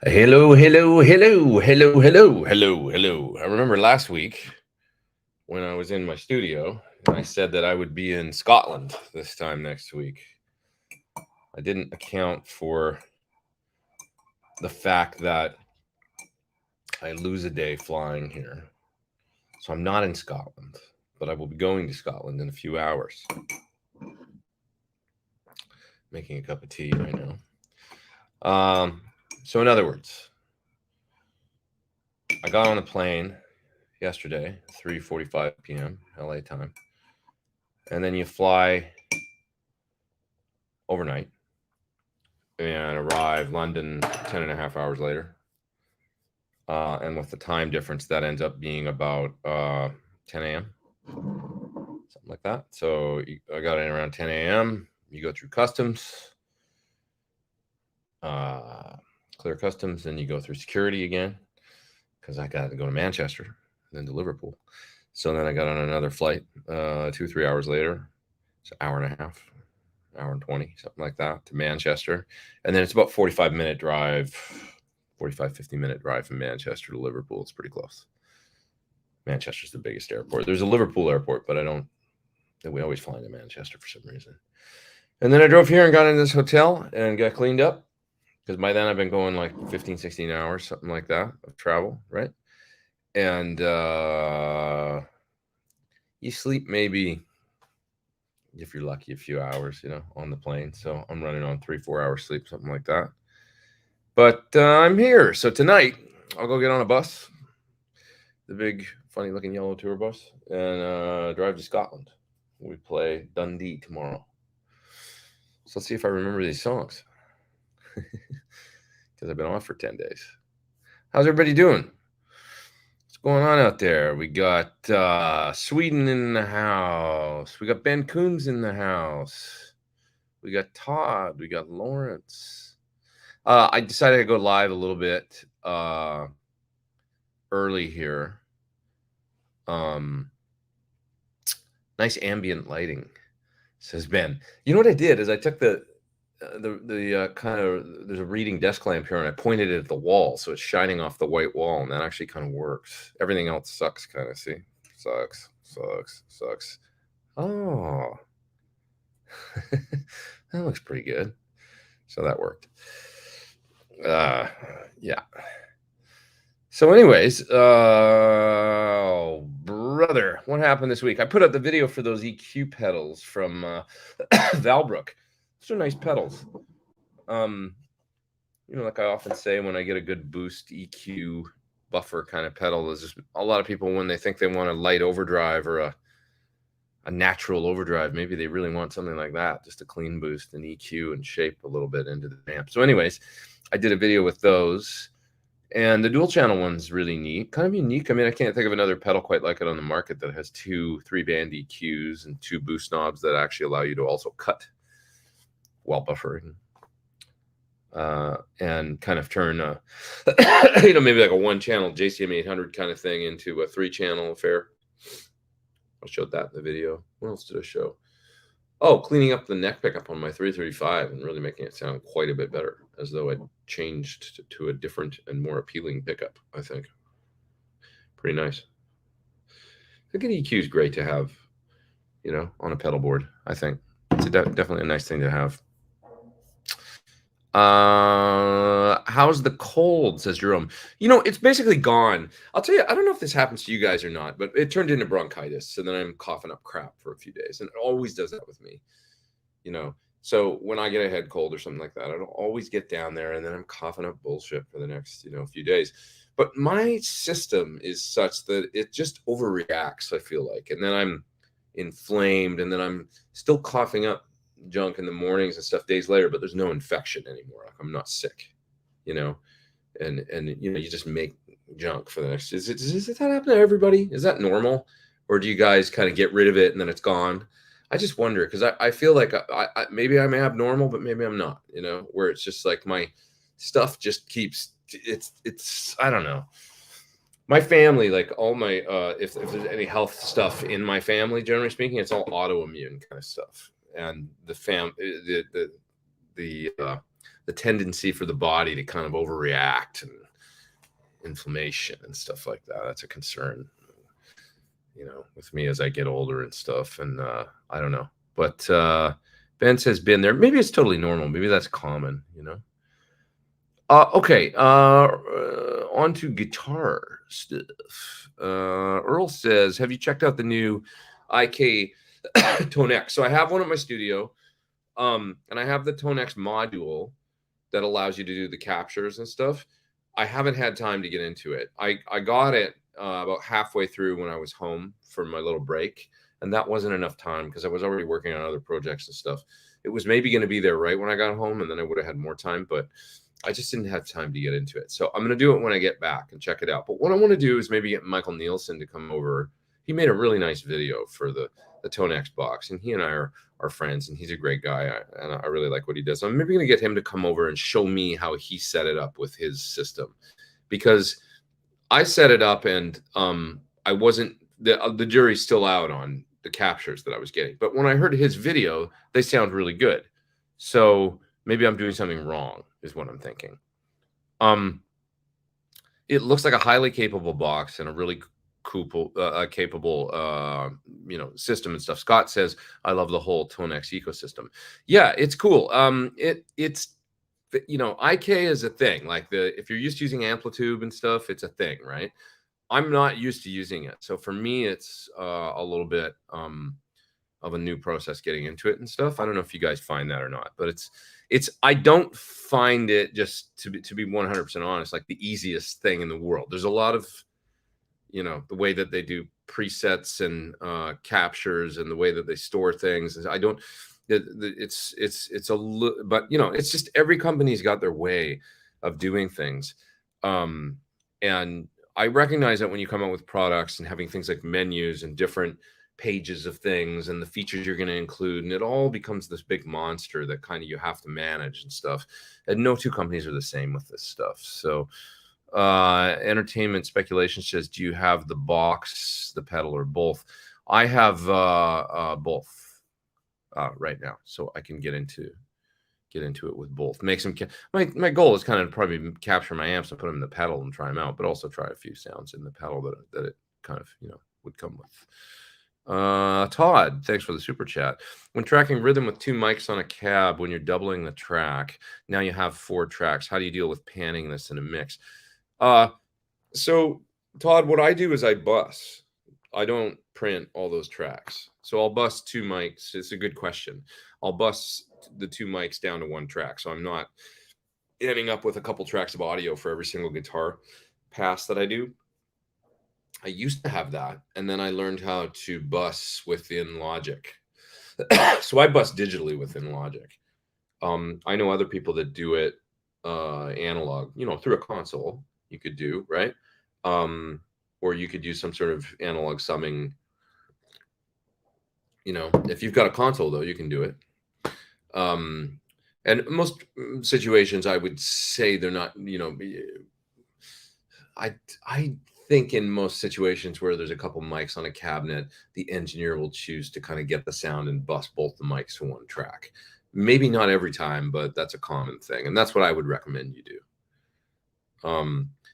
Hello, hello, hello, hello, hello, hello, hello. I remember last week when I was in my studio, I said that I would be in Scotland this time next week. I didn't account for the fact that I lose a day flying here. So I'm not in Scotland, but I will be going to Scotland in a few hours. Making a cup of tea right now. So in other words, I got on a plane yesterday, 3:45 p.m. LA time. And then you fly overnight and arrive London 10 and a half hours later. And with the time difference, that ends up being about 10 a.m., something like that. So I got in around 10 a.m. You go through customs, clear customs, then you go through security again because I got to go to Manchester, then to Liverpool. So then I got on another flight 2-3 hours later. It's an hour and a half, hour and 20, something like that, to Manchester. And then it's about 45-minute drive, 50-minute drive from Manchester to Liverpool. It's pretty close. Manchester's the biggest airport. There's a Liverpool airport, but we always fly into Manchester for some reason. And then I drove here and got into this hotel and got cleaned up because by then I've been going like 15, 16 hours, something like that of travel, right? And you sleep maybe, if you're lucky, a few hours, on the plane. So I'm running on 3-4 hours sleep, something like that. But I'm here. So tonight I'll go get on a bus, the big funny looking yellow tour bus, and drive to Scotland. We play Dundee tomorrow. So let's see if I remember these songs. Because I've been off for 10 days. How's everybody doing? What's going on out there? We got Sweden in the house. We got Ben Coons in the house. We got Todd. We got Lawrence. I decided to go live a little bit early here. Nice ambient lighting, says Ben. You know what I did is I took the kind of, there's a reading desk lamp here, and I pointed it at the wall, so it's shining off the white wall, and that actually kind of works. Everything else sucks, kind of. See, sucks. Oh, that looks pretty good. So that worked. Yeah. So anyways, oh, brother, what happened this week? I put up the video for those EQ pedals from Valbrook. Those are nice pedals. Like I often say, when I get a good boost EQ buffer kind of pedal, there's just a lot of people, when they think they want a light overdrive or a natural overdrive, maybe they really want something like that, just a clean boost and EQ and shape a little bit into the amp. So anyways, I did a video with those. And the dual channel one's really neat, kind of unique. I mean, I can't think of another pedal quite like it on the market that has 2 3-band EQs and 2 boost knobs that actually allow you to also cut while buffering. And kind of turn, maybe like a 1-channel JCM 800 kind of thing into a 3-channel affair. I showed that in the video. What else did I show? Oh, cleaning up the neck pickup on my 335 and really making it sound quite a bit better, as though I'd changed to a different and more appealing pickup, I think. Pretty nice. I think an EQ is great to have, on a pedal board, I think. It's definitely a nice thing to have. How's the cold, says Jerome. It's basically gone. I'll tell you, I don't know if this happens to you guys or not, but it turned into bronchitis, and then I'm coughing up crap for a few days, and it always does that with me. So when I get a head cold or something like that, I don't always get down there, and then I'm coughing up bullshit for the next few days. But my system is such that it just overreacts, I feel like, and then I'm inflamed, and then I'm still coughing up junk in the mornings and stuff days later, but there's no infection anymore. Like, I'm not sick, and you just make junk for the next. Does that happen to everybody? Is that normal, or do you guys kind of get rid of it and then it's gone? I just wonder, because I feel like I maybe I'm abnormal, but maybe I'm not. Where it's just like my stuff just keeps it's I don't know. My family, like all my if there's any health stuff in my family, generally speaking, it's all autoimmune kind of stuff. And the the tendency for the body to kind of overreact and inflammation and stuff like that. That's a concern, you know, with me as I get older and stuff. And I don't know, but Ben says been there. Maybe it's totally normal. Maybe that's common, you know. Okay, on to guitar stuff. Earl says, have you checked out the new IK ToneX? So I have one at my studio, and I have the ToneX module that allows you to do the captures and stuff. I haven't had time to get into it. I got it about halfway through when I was home for my little break, and that wasn't enough time because I was already working on other projects and stuff. It was maybe going to be there right when I got home, and then I would have had more time, but I just didn't have time to get into it. So I'm going to do it when I get back and check it out. But what I want to do is maybe get Michael Nielsen to come over. He made a really nice video for the ToneX box, and he and I are friends, and he's a great guy, and I really like what he does. So I'm maybe going to get him to come over and show me how he set it up with his system, because I set it up and I wasn't, the jury's still out on the captures that I was getting. But when I heard his video, they sound really good. So maybe I'm doing something wrong, is what I'm thinking. It looks like a highly capable box and a really capable you know, system and stuff. Scott says, I love the whole ToneX ecosystem. Yeah, it's cool. It's, you know, IK is a thing. Like if you're used to using Amplitude and stuff, it's a thing, right? I'm not used to using it. So for me, it's a little bit of a new process getting into it and stuff. I don't know if you guys find that or not, but I don't find it, just to be 100% honest, like the easiest thing in the world. There's a lot of, you know, the way that they do presets and captures and the way that they store things. I don't, it's a little, but you know, it's just every company's got their way of doing things. And I recognize that when you come out with products and having things like menus and different pages of things and the features you're going to include, and it all becomes this big monster that kind of you have to manage and stuff. And no two companies are the same with this stuff. So entertainment speculation says, do you have the box, the pedal, or both? I have both right now, so I can get into it with both. Make some my goal is kind of probably capture my amps and put them in the pedal and try them out, but also try a few sounds in the pedal that it kind of, you know, would come with. Todd, thanks for the super chat. When tracking rhythm with 2 mics on a cab, when you're doubling the track, now you have 4 tracks. How do you deal with panning this in a mix? So Todd, what I do is I bus. I don't print all those tracks. So I'll bus 2 mics. It's a good question. I'll bus the 2 mics down to 1 track. So I'm not ending up with a couple tracks of audio for every single guitar pass that I do. I used to have that, and then I learned how to bus within Logic. So I bus digitally within Logic. I know other people that do it analog, you know, through a console. You could do, right? Or you could use some sort of analog summing. You know, if you've got a console, though, you can do it. And most situations, I would say they're not, you know, I think in most situations where there's a couple mics on a cabinet, the engineer will choose to kind of get the sound and bus both the mics to 1 track. Maybe not every time, but that's a common thing. And that's what I would recommend you do.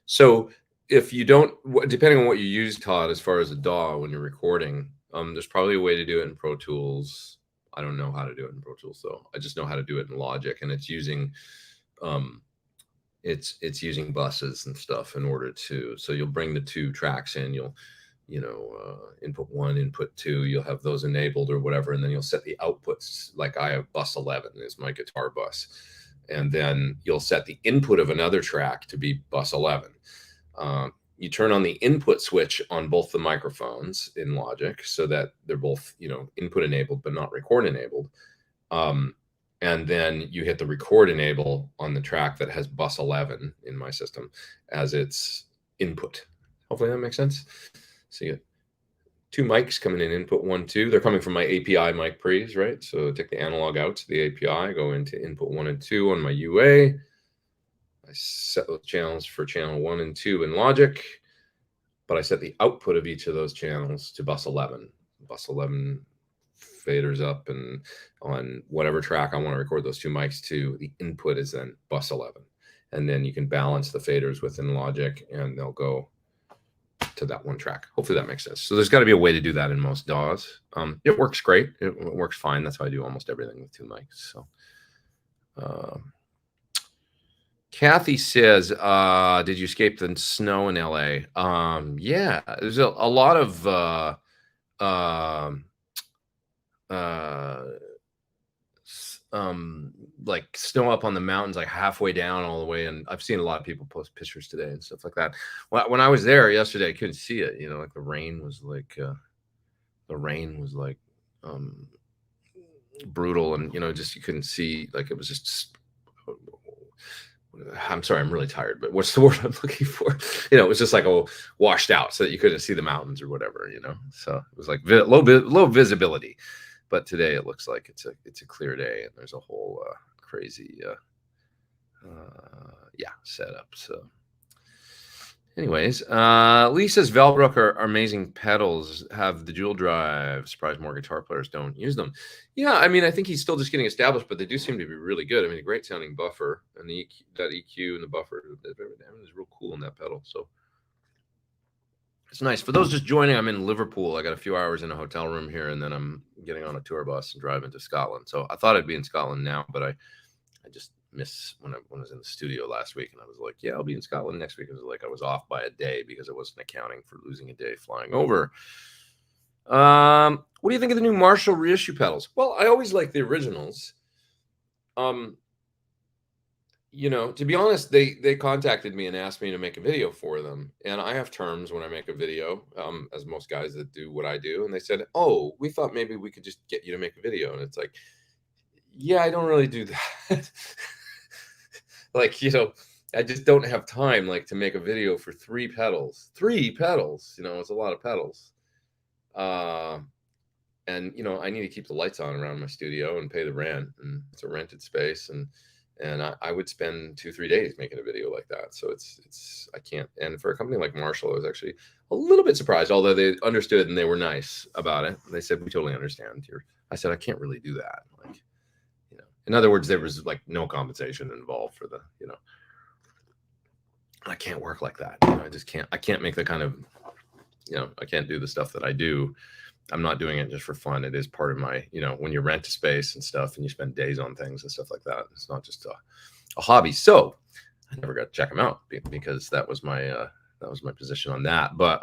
So if you don't, depending on what you use, Todd, as far as a DAW when you're recording, there's probably a way to do it in Pro Tools. I don't know how to do it in Pro Tools, though. I just know how to do it in Logic, and it's using it's using buses and stuff in order to, so you'll bring the 2 tracks in, you'll, you know, input 1, input 2, you'll have those enabled or whatever, and then you'll set the outputs. Like I have bus 11 is my guitar bus, and then you'll set the input of another track to be bus 11. You turn on the input switch on both the microphones in Logic so that they're both, you know, input enabled but not record enabled. And then you hit the record enable on the track that has bus 11 in my system as its input. Hopefully that makes sense. So you get 2 mics coming in input 1, 2. They're coming from my API mic pre's, right? So take the analog out to the API, go into input 1 and 2 on my UA. I set those channels for channel 1 and 2 in Logic, but I set the output of each of those channels to bus 11. Bus 11 faders up, and on whatever track I want to record those two mics to, the input is then bus 11. And then you can balance the faders within Logic, and they'll go to that one track. Hopefully that makes sense. So there's got to be a way to do that in most DAWs. It works great. It works fine. That's how I do almost everything with two mics. So Kathy says, did you escape the snow in LA? Yeah, there's a lot of like snow up on the mountains, like halfway down all the way. And I've seen a lot of people post pictures today and stuff like that. When I was there yesterday, I couldn't see it, you know, like the rain was like brutal, and, you know, just, you couldn't see, like, it was just, I'm sorry, I'm really tired, but what's the word I'm looking for? You know, it was just like, washed out, so that you couldn't see the mountains or whatever, you know? So it was like low visibility. But today it looks like it's a clear day, and there's a whole crazy setup. So anyways, Lee says Valbrook are amazing pedals, have the dual drive. Surprised more guitar players don't use them. Yeah, I mean, I think he's still just getting established, but they do seem to be really good. I mean, a great sounding buffer, and the that EQ and the buffer is real cool in that pedal. So it's nice. For those just joining, I'm in Liverpool. I got a few hours in a hotel room here, and then I'm getting on a tour bus and driving to Scotland. So I thought I'd be in Scotland now, but I just miss when I was in the studio last week, and I was like, yeah, I'll be in Scotland next week. It was like I was off by a day because I wasn't accounting for losing a day flying over. What do you think of the new Marshall reissue pedals? Well, I always like the originals. You know, to be honest, they contacted me and asked me to make a video for them. And I have terms when I make a video, as most guys that do what I do. And they said, oh, we thought maybe we could just get you to make a video. And it's like, yeah, I don't really do that. Like, you know, I just don't have time, like, to make a video for 3 pedals. 3 pedals, you know, it's a lot of pedals. And, you know, I need to keep the lights on around my studio and pay the rent. And it's a rented space. And I would spend 2-3 days making a video like that. So I can't. And for a company like Marshall, I was actually a little bit surprised, although they understood and they were nice about it. They said, we totally understand. I said, I can't really do that. Like, you know, in other words, there was like no compensation involved for the, you know, I can't work like that. You know, I just can't. I can't make the kind of, you know, I can't do the stuff that I do. I'm not doing it just for fun. It is part of my, you know, when you rent a space and stuff and you spend days on things and stuff like that, it's not just a hobby. So I never got to check them out because that was my position on that. But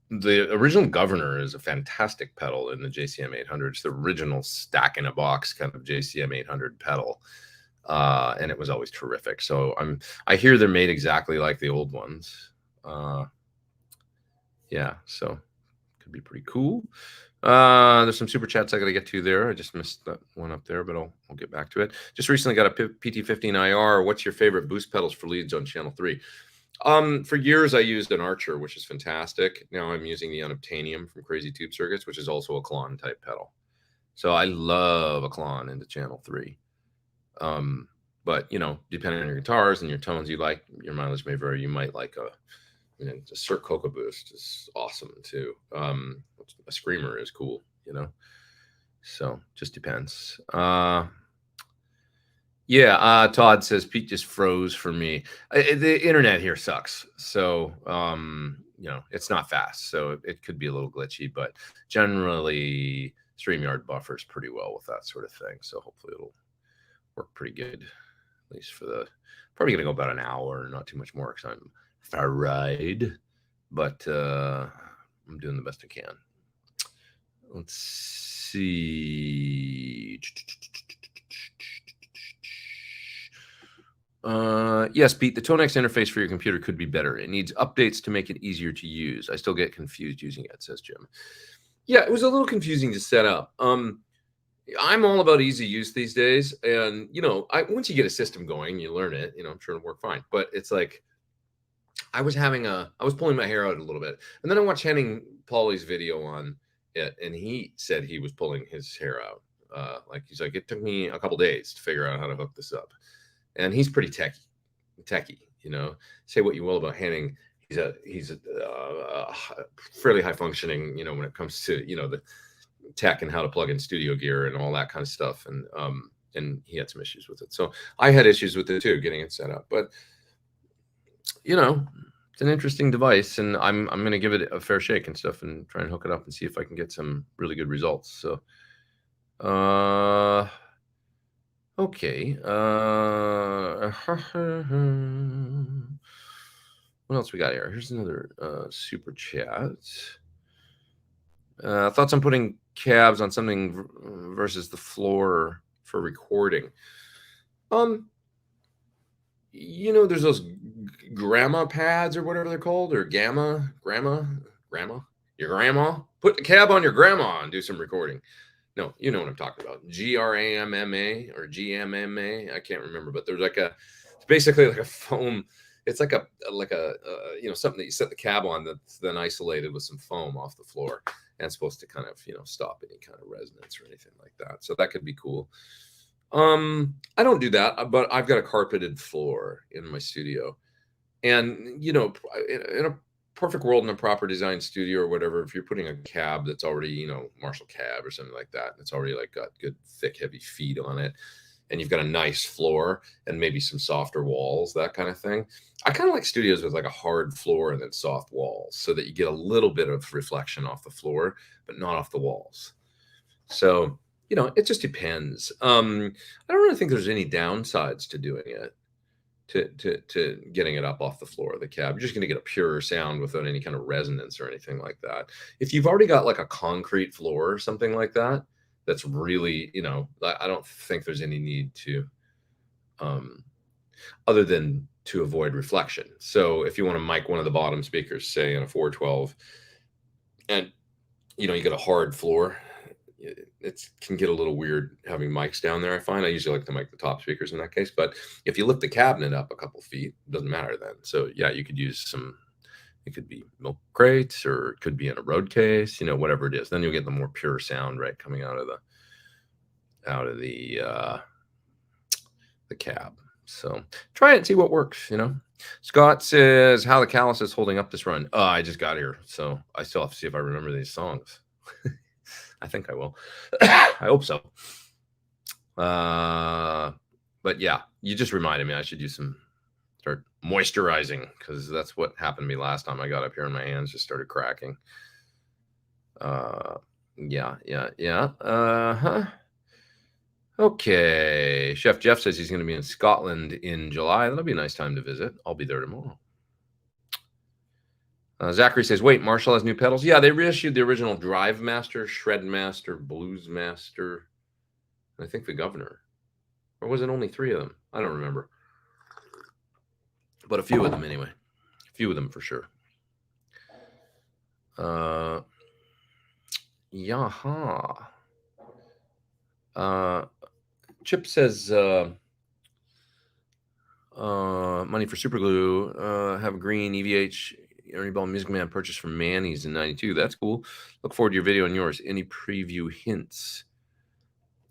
the original Governor is a fantastic pedal in the JCM 800. It's the original stack in a box kind of JCM 800 pedal. And it was always terrific. So I hear they're made exactly like the old ones. Yeah, so could be pretty cool. There's some super chats I got to get to there. I just missed that one up there, but I'll get back to it. Just recently got a PT15 IR. What's your favorite boost pedals for leads on channel 3? For years I used an Archer, which is fantastic. Now I'm using the Unobtainium from Crazy Tube Circuits, which is also a Klon type pedal. So I love a Klon into channel 3. But, you know, depending on your guitars and your tones you like, your mileage may vary. You might like a Cirque Coca Boost is awesome too. A Screamer is cool, you know. So just depends. Yeah, Todd says Pete just froze for me. The internet here sucks, so you know, it's not fast, so it could be a little glitchy, but generally StreamYard buffers pretty well with that sort of thing. So hopefully it'll work pretty good, at least for the. Probably gonna go about an hour, not too much more, because I'm fried, but I'm doing the best I can. Let's see. Yes, Pete, the ToneX interface for your computer could be better. It needs updates to make it easier to use. I still get confused using it, says Jim. Yeah, it was a little confusing to set up. I'm all about easy use these days. And, you know, once you get a system going, you learn it, you know, I'm sure it'll work fine. But it's like, I was pulling my hair out a little bit. And then I watched Henning Pauly's video on it, and he said he was pulling his hair out. Like, he's like, it took me a couple days to figure out how to hook this up. And he's pretty techie, you know. Say what you will about Henning, he's a fairly high functioning, you know, when it comes to, you know, tech and how to plug in studio gear and all that kind of stuff. And he had some issues with it. So I had issues with it too, getting it set up. But you know, it's an interesting device, and I'm going to give it a fair shake and stuff, and try and hook it up and see if I can get some really good results. So, okay. What else we got here? Here's another super chat. Thoughts on putting cabs on something versus the floor for recording? You know, there's those grandma pads or whatever they're called, or grandma. Your grandma, put the cab on your grandma and do some recording. No, you know what I'm talking about. GRAMMA or GMMA. I can't remember, but there's it's basically like a foam. It's like a you know, something that you set the cab on that's then isolated with some foam off the floor, and it's supposed to kind of, you know, stop any kind of resonance or anything like that. So that could be cool. I don't do that, but I've got a carpeted floor in my studio, and you know, in a perfect world, in a proper design studio or whatever, if you're putting a cab that's already, you know, Marshall cab or something like that, it's already like got good thick heavy feet on it, and you've got a nice floor and maybe some softer walls, that kind of thing. I kind of like studios with like a hard floor and then soft walls, so that you get a little bit of reflection off the floor, but not off the walls. So, you know, it just depends. I don't really think there's any downsides to doing it, to getting it up off the floor of the cab. You're just going to get a pure sound without any kind of resonance or anything like that. If you've already got like a concrete floor or something like that, that's really, you know, I don't think there's any need to, other than to avoid reflection. So if you want to mic one of the bottom speakers, say in a 412, and you know, you get a hard floor, it can get a little weird having mics down there. I find I usually like to mic the top speakers in that case, but if you lift the cabinet up a couple feet, it doesn't matter then. So yeah, you could use some, it could be milk crates, or it could be in a road case, you know, whatever it is. Then you'll get the more pure sound, right, coming out of the cab. So try it and see what works, you know. Scott says, how the CADDIS is holding up this run. I just got here, so I still have to see if I remember these songs. I think I will. I hope so. But yeah, you just reminded me I should start moisturizing, because that's what happened to me last time I got up here and my hands just started cracking. Yeah. Okay. Chef Jeff says he's going to be in Scotland in July. That'll be a nice time to visit. I'll be there tomorrow. Zachary says, wait, Marshall has new pedals? Yeah, they reissued the original Drive Master, Shred Master, Blues Master, and I think the Governor. Or was it only 3 of them? I don't remember. But a few of them anyway. A few of them for sure. Yaha. Chip says, money for super glue. Have a green EVH Ernie Ball Music Man purchased from Manny's in '92. That's cool. Look forward to your video and yours. Any preview hints?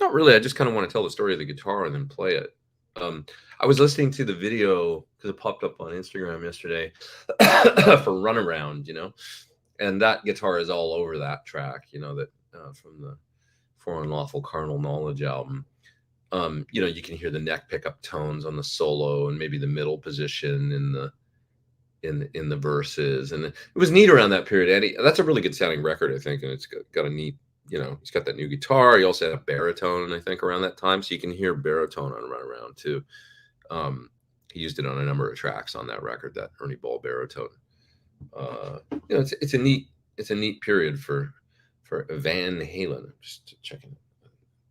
Not really. I just kind of want to tell the story of the guitar and then play it. I was listening to the video because it popped up on Instagram yesterday for Runaround, you know, and that guitar is all over that track, you know, that from the For Unlawful Carnal Knowledge album. You know, you can hear the neck pickup tones on the solo and maybe the middle position in the verses, and it was neat around that period. Eddie, that's a really good sounding record, I think, and it's got a neat, you know, he's got that new guitar. He also had a baritone, I think, around that time, so you can hear baritone on Runaround too. He used it on a number of tracks on that record, that Ernie Ball baritone. You know, it's a neat period for Van Halen. I'm just checking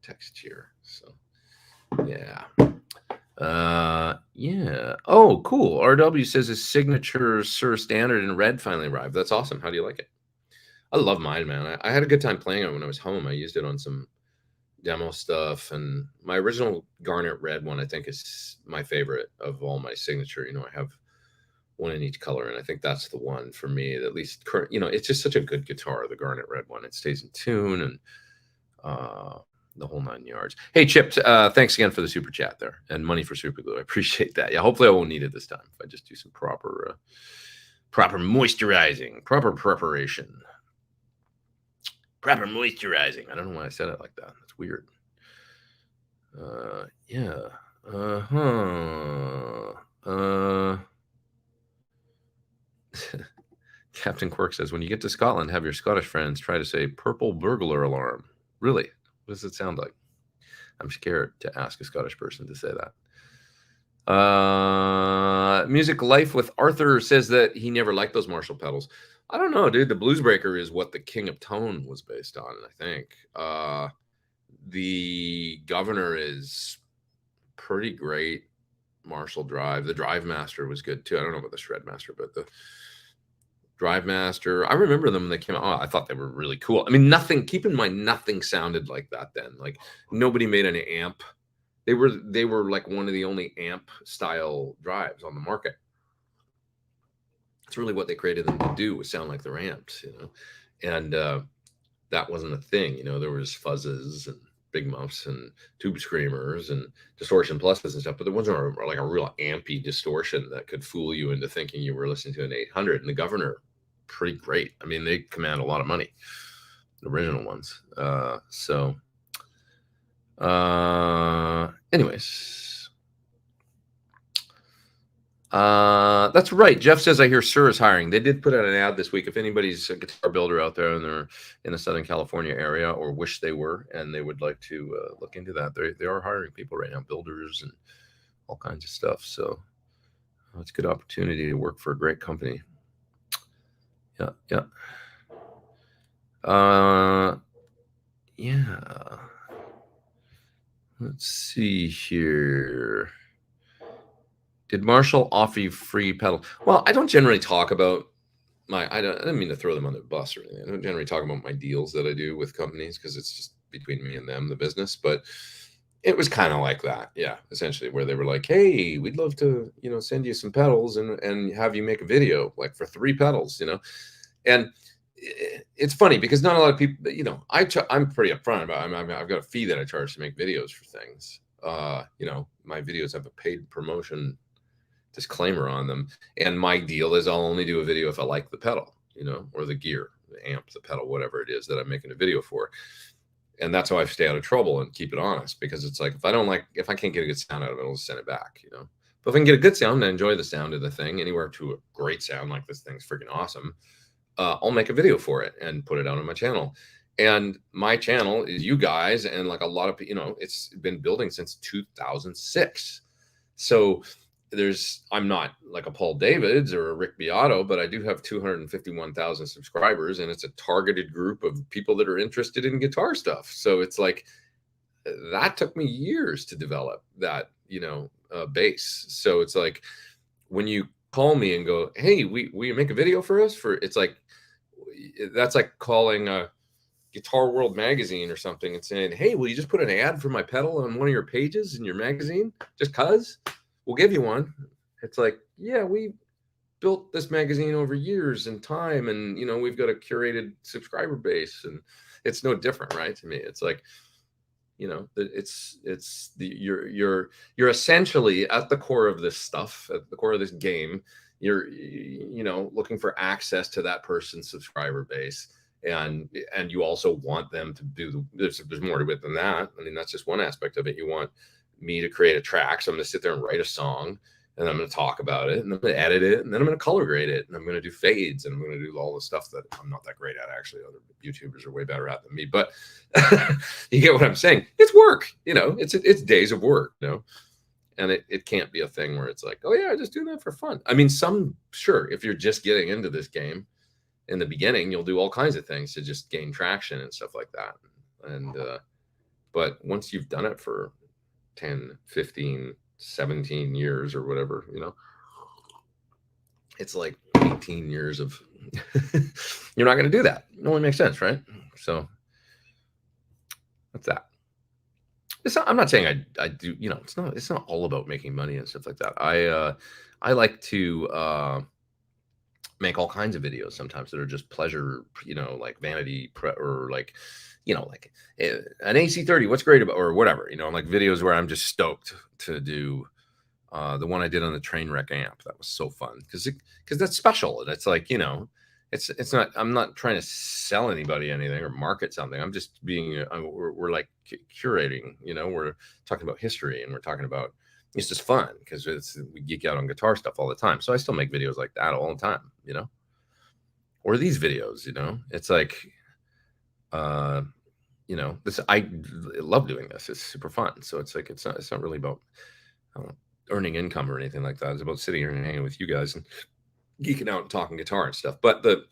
text here. So yeah. Yeah. Oh, cool. RW says his signature Sir Standard in red finally arrived. That's awesome. How do you like it? I love mine, man. I had a good time playing it when I was home. I used it on some demo stuff, and my original garnet red one, I think, is my favorite of all my signature. You know, I have one in each color, and I think that's the one for me, at least current. You know, it's just such a good guitar, the garnet red one. It stays in tune, and the whole 9 yards. Hey, Chip, thanks again for the super chat there, and money for super glue. I appreciate that. Yeah, hopefully I won't need it this time if I just do some proper moisturizing, proper preparation. Proper moisturizing. I don't know why I said it like that. That's weird. Yeah. Captain Quirk says, when you get to Scotland, have your Scottish friends try to say purple burglar alarm. Really? What does it sound like? I'm scared to ask a Scottish person to say that. Music Life with Arthur says that he never liked those Marshall pedals. I don't know, dude. The Bluesbreaker is what the King of Tone was based on, I think. The Governor is pretty great. Marshall Drive. The Drive Master was good too. I don't know about the Shred Master, but the Drive Master, I remember them when they came out. Oh, I thought they were really cool. I mean, nothing, keep in mind, nothing sounded like that then. Like nobody made an amp. They were like one of the only amp style drives on the market. It's really what they created them to do, was sound like their amps, you know. And that wasn't a thing, you know. There was fuzzes and big muffs and tube screamers and distortion pluses and stuff, but there wasn't like a real ampy distortion that could fool you into thinking you were listening to an 800. And the Governor, pretty great. I mean, they command a lot of money, the original ones. Anyways, that's right. Jeff says, I hear Sir is hiring. They did put out an ad this week. If anybody's a guitar builder out there and they're in the Southern California area, or wish they were, and they would like to look into that, they are hiring people right now, builders and all kinds of stuff. So it's a good opportunity to work for a great company. Yeah. Let's see here. Did Marshall offer you free pedal? Well, I don't generally talk about I don't mean to throw them on the bus or anything. I don't generally talk about my deals that I do with companies, because it's just between me and them, the business. But it was kind of like that. Yeah, essentially, where they were like, hey, we'd love to, you know, send you some pedals and have you make a video like for 3 pedals, you know. And it's funny because not a lot of people, you know, I'm pretty upfront about it. I mean, I've got a fee that I charge to make videos for things. You know, my videos have a paid promotion disclaimer on them, and my deal is I'll only do a video if I like the pedal, you know, or the gear, the amp, the pedal, whatever it is that I'm making a video for. And that's how I stay out of trouble and keep it honest, because it's like, if I can't get a good sound out of it, I'll just send it back, you know. But if I can get a good sound and I enjoy the sound of the thing, anywhere to a great sound, like this thing's freaking awesome, I'll make a video for it and put it out on my channel. And my channel is you guys, and like a lot of people, you know, it's been building since 2006. So I'm not like a Paul Davids or a Rick Beato, but I do have 251,000 subscribers, and it's a targeted group of people that are interested in guitar stuff. So it's like, that took me years to develop that, you know, base. So it's like, when you call me and go, hey, will you make a video for us? It's like, that's like calling a Guitar World magazine or something and saying, hey, will you just put an ad for my pedal on one of your pages in your magazine? Just cause we'll give you one. It's like, yeah, we built this magazine over years and time, and, you know, we've got a curated subscriber base, and it's no different, right? To me, it's like, you know, you're essentially at the core of this stuff, at the core of this game. You're, you know, looking for access to that person's subscriber base, and you also want them to do there's more to it than that. I mean, that's just one aspect of it. You want me to create a track, so I'm going to sit there and write a song, and I'm going to talk about it, and I'm going to edit it, and then I'm going to color grade it, and I'm going to do fades, and I'm going to do all the stuff that I'm not that great at. Actually, other YouTubers are way better at than me, but you get what I'm saying. It's work, you know. It's days of work, you know. And it can't be a thing where it's like, oh yeah, I just do that for fun. I mean, sure, if you're just getting into this game in the beginning, you'll do all kinds of things to just gain traction and stuff like that. And but once you've done it for 10, 15, 17 years or whatever, you know, it's like 18 years of you're not going to do that. It only makes sense, right? So that's that. I'm not saying I do, you know, it's not all about making money and stuff like that. I like to make all kinds of videos sometimes that are just pleasure, you know, like vanity or like, you know, like an AC30, what's great about, or whatever, you know, like videos where I'm just stoked to do the one I did on the train wreck amp. That was so fun because that's special. And it's like, you know, it's not, I'm not trying to sell anybody anything or market something. I'm just being, we're like curating, you know, we're talking about history and we're talking about, it's just fun because we geek out on guitar stuff all the time. So I still make videos like that all the time, you know, or these videos, you know, it's like, you know, this, I love doing this. It's super fun. So it's like, it's not really about earning income or anything like that. It's about sitting here and hanging with you guys and geeking out and talking guitar and stuff. But the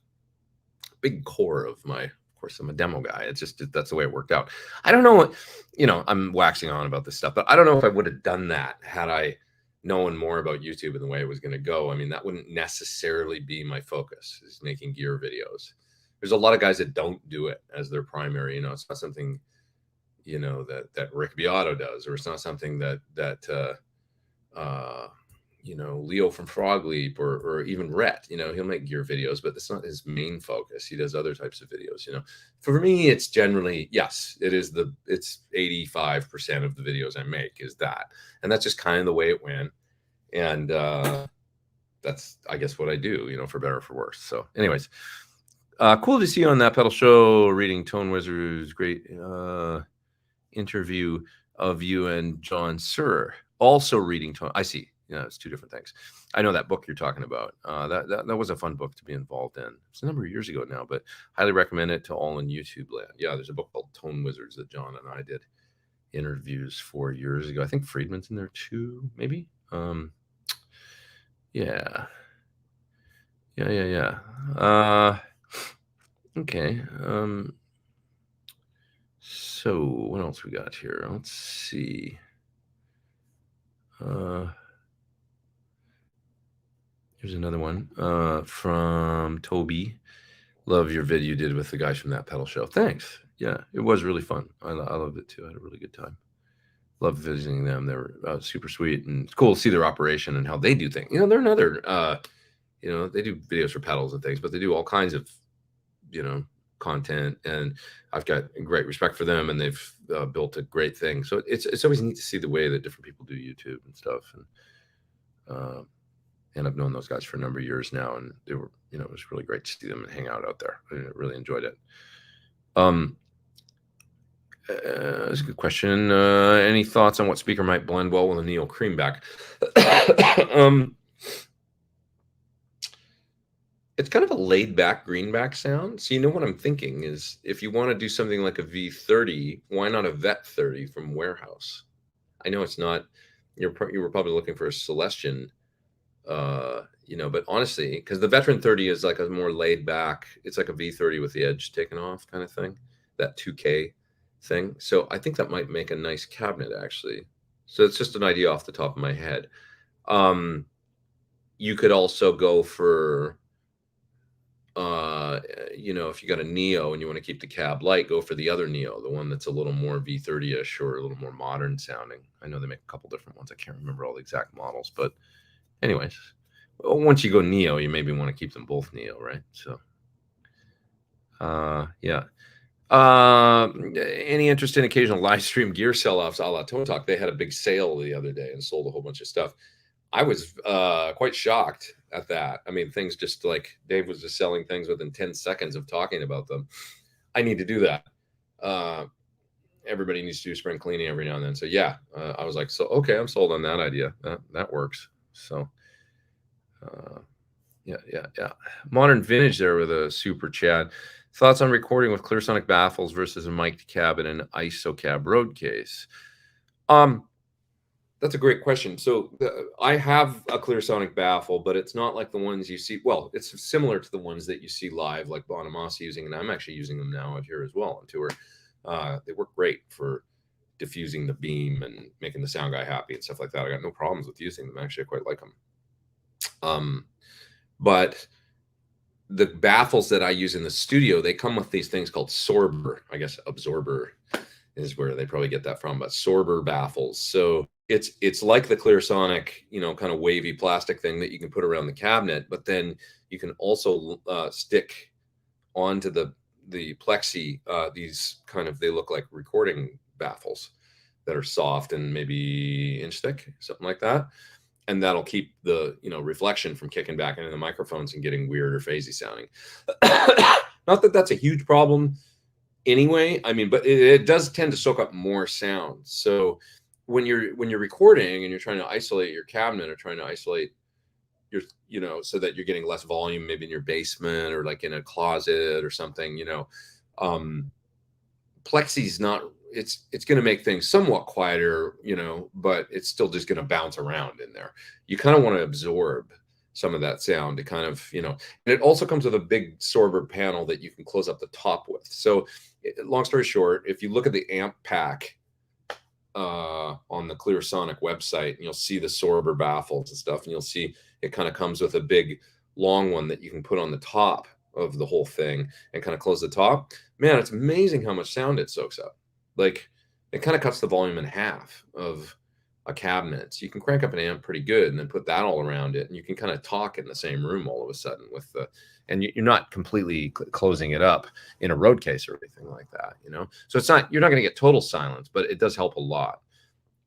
big core of my, of course, I'm a demo guy. It's just, that's the way it worked out. I don't know what, you know, I'm waxing on about this stuff, but I don't know if I would have done that had I known more about YouTube and the way it was going to go. I mean, that wouldn't necessarily be my focus, is making gear videos. There's a lot of guys that don't do it as their primary, you know, it's not something, you know, that Rick Beato does, or it's not something that you know, Leo from Frog Leap, or even Rhett, you know, he'll make gear videos, but that's not his main focus. He does other types of videos, you know. For me, it's generally, yes, it's 85% of the videos I make is that. And that's just kind of the way it went. And that's, I guess, what I do, you know, for better or for worse. So anyways, cool to see you on That Pedal Show, reading Tone Wizards. Great interview of you and John Sir. Also reading Tone. I see. Yeah, it's two different things. I know that book you're talking about. That was a fun book to be involved in. It's a number of years ago now, but highly recommend it to all in YouTube land. Yeah, there's a book called Tone Wizards that John and I did interviews 4 years ago. I think Friedman's in there too, maybe. Yeah. Okay. So what else we got here? Let's see. Here's another one from Toby. Love your video you did with the guys from That Pedal Show. Thanks. Yeah, it was really fun. I loved it too. I had a really good time. Loved visiting them. They were super sweet, and it's cool to see their operation and how they do things. You know, they're another, you know, they do videos for pedals and things, but they do all kinds of, you know, content, and I've got great respect for them, and they've built a great thing. So it's always neat to see the way that different people do YouTube and stuff. And I've known those guys for a number of years now, and they were, you know, it was really great to see them and hang out there. I really enjoyed it. That's a good question. Any thoughts on what speaker might blend well with a Neo Creamback? It's kind of a laid-back greenback sound. So you know what I'm thinking is, if you want to do something like a V30, why not a Vet 30 from Warehouse? I know it's not, you were probably looking for a Celestion, you know, but honestly, because the Veteran 30 is like a more laid back, it's like a V30 with the edge taken off kind of thing, that 2K thing. So I think that might make a nice cabinet, actually. So it's just an idea off the top of my head. You could also go for, you know, if you got a Neo and you want to keep the cab light, go for the other Neo, the one that's a little more V30-ish or a little more modern sounding. I know they make a couple different ones. I can't remember all the exact models, but anyways, once you go Neo, you maybe want to keep them both Neo, right? So, yeah. Any interest in occasional live stream gear sell-offs a la Tone Talk? They had a big sale the other day and sold a whole bunch of stuff. I was quite shocked at that. I mean, things just like Dave was just selling things within 10 seconds of talking about them. I need to do that. Everybody needs to do spring cleaning every now and then. So yeah, I was like, so okay, I'm sold on that idea. That works. So yeah. Modern Vintage there with a super chat. Thoughts on recording with Clearsonic baffles versus a mic'd cab and an ISO cab road case? That's a great question. So I have a Clearsonic baffle, but it's not like the ones you see. Well, it's similar to the ones that you see live, like Bonamassa using, and I'm actually using them now out here as well on tour. They work great for diffusing the beam and making the sound guy happy and stuff like that. I got no problems with using them. Actually, I quite like them. But the baffles that I use in the studio, they come with these things called Sorber. I guess absorber is where they probably get that from, but Sorber baffles. So it's like the Clearsonic, you know, kind of wavy plastic thing that you can put around the cabinet, but then you can also stick onto the plexi these kind of, they look like recording baffles that are soft and maybe inch thick, something like that. and that'll keep the, you know, reflection from kicking back into the microphones and getting weird or phasey sounding. Not that that's a huge problem anyway. I mean, but it does tend to soak up more sound. So when you're recording and you're trying to isolate your cabinet or trying to isolate your, you know, so that you're getting less volume, maybe in your basement or like in a closet or something, you know, Plexi's not, it's going to make things somewhat quieter, you know, but it's still just going to bounce around in there. You kind of want to absorb some of that sound to kind of, you know, and it also comes with a big Sorber panel that you can close up the top with. So long story short, if you look at the amp pack on the Clear Sonic website, and you'll see the Sorber baffles and stuff, and you'll see it kind of comes with a big long one that you can put on the top of the whole thing and kind of close the top. Man, it's amazing how much sound it soaks up. Like, it kind of cuts the volume in half of a cabinet. So you can crank up an amp pretty good and then put that all around it, and you can kind of talk in the same room all of a sudden with the, and you're not completely closing it up in a road case or anything like that, you know? So it's not, you're not going to get total silence, but it does help a lot.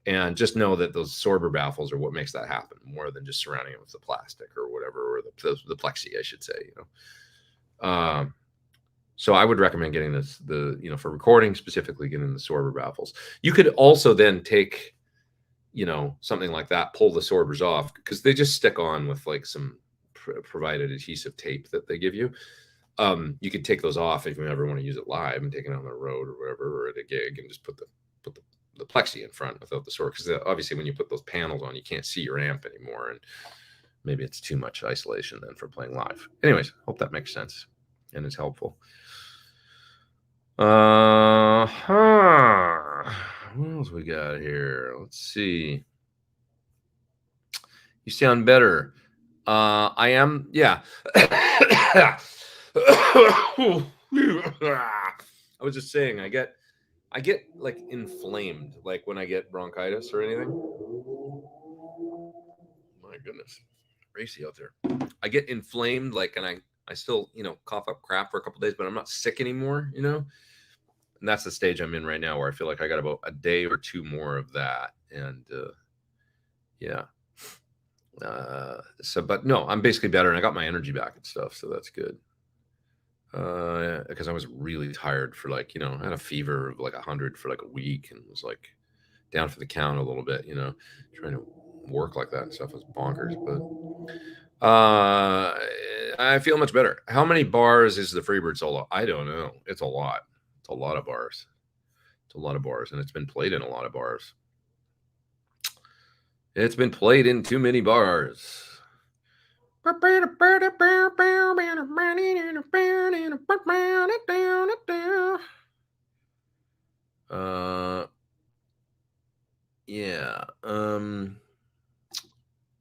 And just know that those Sorber baffles are what makes that happen, more than just surrounding it with the plastic or whatever, or the plexi, I should say, you know? So I would recommend getting this, you know, for recording specifically, getting the Sorber baffles. You could also then take, you know, something like that, pull the Sorbers off, because they just stick on with like some provided adhesive tape that they give you. You could take those off if you ever want to use it live and take it on the road or whatever, or at a gig, and just put the plexi in front without the Sorber, because obviously when you put those panels on, you can't see your amp anymore, and maybe it's too much isolation then for playing live. Anyways, hope that makes sense and is helpful. What else we got here? Let's see. You sound better. I am, yeah. I was just saying, I get like inflamed, like when I get bronchitis or anything. My goodness, racy out there. I get inflamed, like, and I still, you know, cough up crap for a couple days, but I'm not sick anymore, you know. And that's the stage I'm in right now, where I feel like I got about a day or two more of that, and yeah. So, but no, I'm basically better, and I got my energy back and stuff, so that's good. Because I was really tired for, like, you know, I had a fever of like 100 for like a week, and was like down for the count a little bit, you know, trying to work like that and stuff was bonkers. But I feel much better. How many bars is the Freebird solo? I don't know. It's a lot. It's a lot of bars. It's a lot of bars, and it's been played in a lot of bars. It's been played in too many bars. Yeah.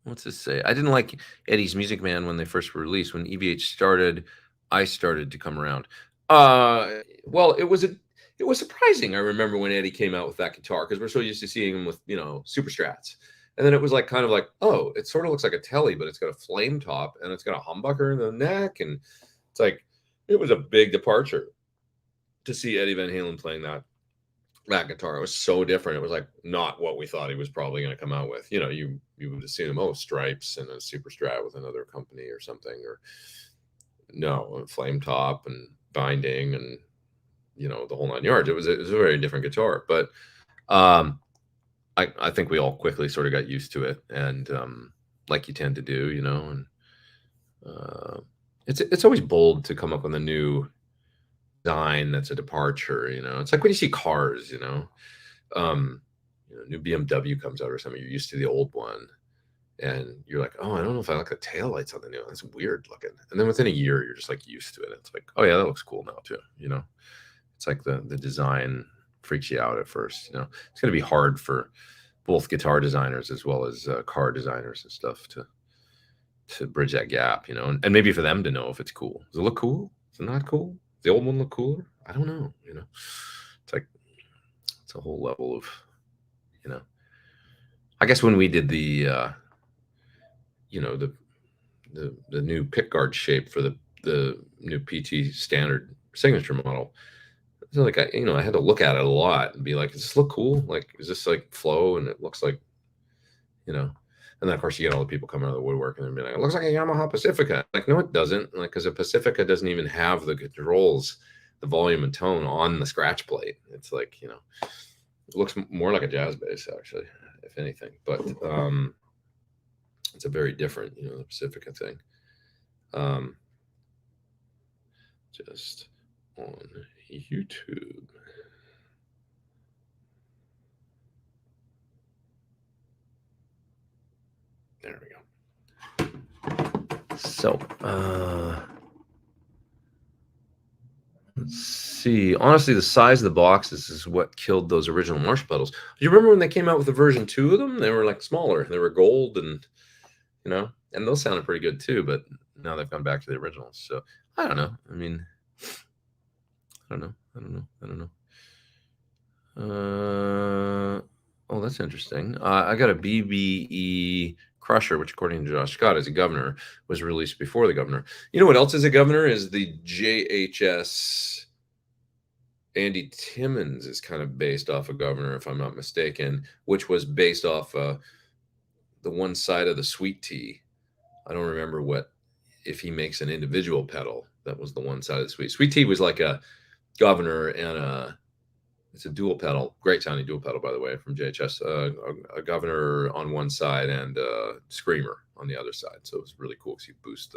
What's this say? I didn't like Eddie's Music Man when they first were released. When EVH started, I started to come around. Well, it was surprising. I remember when Eddie came out with that guitar, because we're so used to seeing him with, you know, Super Strats. And then it was like kind of like, oh, it sort of looks like a Telly, but it's got a flame top and it's got a humbucker in the neck. And it's like, it was a big departure to see Eddie Van Halen playing that guitar. It was so different. It was like not what we thought he was probably going to come out with. You know, you would have seen him, oh, Stripes and a Super Strat with another company or something, or no, a flame top and binding and, you know, the whole 9 yards. It was a very different guitar, but I think we all quickly sort of got used to it, and like you tend to do, you know. And it's always bold to come up with a new design that's a departure, you know. It's like when you see cars, you know, new BMW comes out or something, you're used to the old one, and you're like, oh, I don't know if I like the taillights on the new one. That's weird looking. And then within a year, you're just like used to it. It's like, oh yeah, that looks cool now too, you know. It's like the design freaks you out at first, you know. It's going to be hard for both guitar designers as well as car designers and stuff to bridge that gap, you know, and maybe for them to know if it's cool. Does it look cool? Is it not cool? Does the old one look cooler? I don't know, you know. It's like, it's a whole level of, you know. I guess when we did the you know, the new pickguard shape for the new PT standard signature model, so like, I had to look at it a lot and be like, does this look cool? Like, is this like flow? And it looks like, you know, And then of course you get all the people coming out of the woodwork and they're being like, it looks like a Yamaha Pacifica. Like, no, it doesn't. Like, because a Pacifica doesn't even have the controls, the volume and tone on the scratch plate. It's like, you know, it looks more like a jazz bass actually, if anything. But it's a very different, you know, the Pacifica thing. Just on YouTube. There we go. So, let's see. Honestly, the size of the boxes is what killed those original Marshall pedals. Do you remember when they came out with the version 2 of them? They were like smaller. They were gold and, you know, and those sounded pretty good too, but now they've gone back to the originals. So I don't know. I mean, I don't know. Oh, that's interesting. I got a BBE Crusher, which according to Josh Scott is a Governor, was released before the Governor. You know what else is a Governor? Is the JHS Andy Timmons is kind of based off a Governor, if I'm not mistaken, which was based off the one side of the Sweet Tea. I don't remember if he makes an individual pedal. That was the one side of the Sweet Tea was like a Governor and it's a dual pedal, great sounding dual pedal, by the way, from JHS. A Governor on one side and a Screamer on the other side. So it was really cool because you boost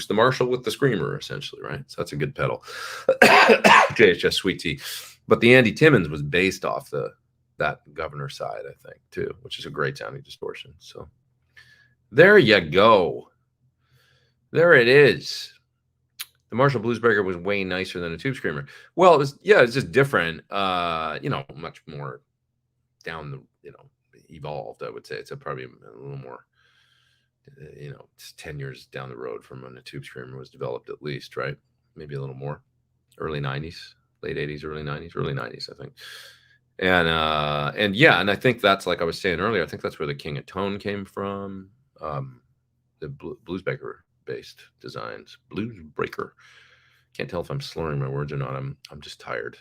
the Marshall with the Screamer, essentially, right? So that's a good pedal. JHS Sweet Tea. But the Andy Timmons was based off that Governor side, I think, too, which is a great sounding distortion. So there you go. There it is. The Marshall Bluesbreaker was way nicer than a Tube Screamer. Well, it's just different. You know, much more down the, you know, evolved, I would say. It's probably a little more, you know, it's 10 years down the road from when a Tube Screamer was developed, at least, right? Maybe a little more. Early 90s, late 80s, early 90s, I think. And yeah, and I think that's, like I was saying earlier, I think that's where the King of Tone came from. The Bluesbreaker based designs. Bluesbreaker. Can't tell if I'm slurring my words or not. I'm just tired.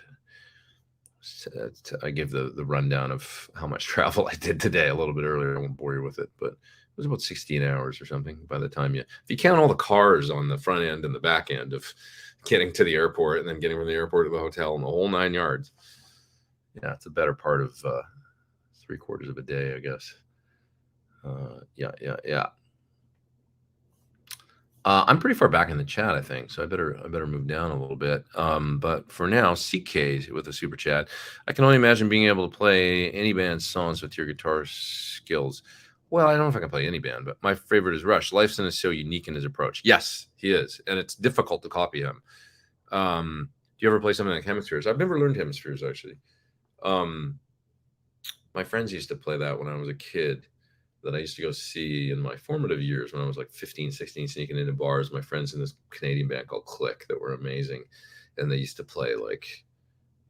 I give the rundown of how much travel I did today a little bit earlier. I won't bore you with it, but it was about 16 hours or something by the time if you count all the cars on the front end and the back end of getting to the airport and then getting from the airport to the hotel and the whole 9 yards. Yeah, it's a better part of 3/4 of a day, I guess. Yeah. I'm pretty far back in the chat, I think, so I better move down a little bit. But for now, CK with a super chat. I can only imagine being able to play any band's songs with your guitar skills. Well, I don't know if I can play any band, but my favorite is Rush. Lifeson is so unique in his approach. Yes, he is, and it's difficult to copy him. Do you ever play something like Hemispheres? I've never learned Hemispheres, actually. My friends used to play that when I was a kid. That I used to go see in my formative years when I was like 15, 16, sneaking into bars. My friends in this Canadian band called Click that were amazing. And they used to play like,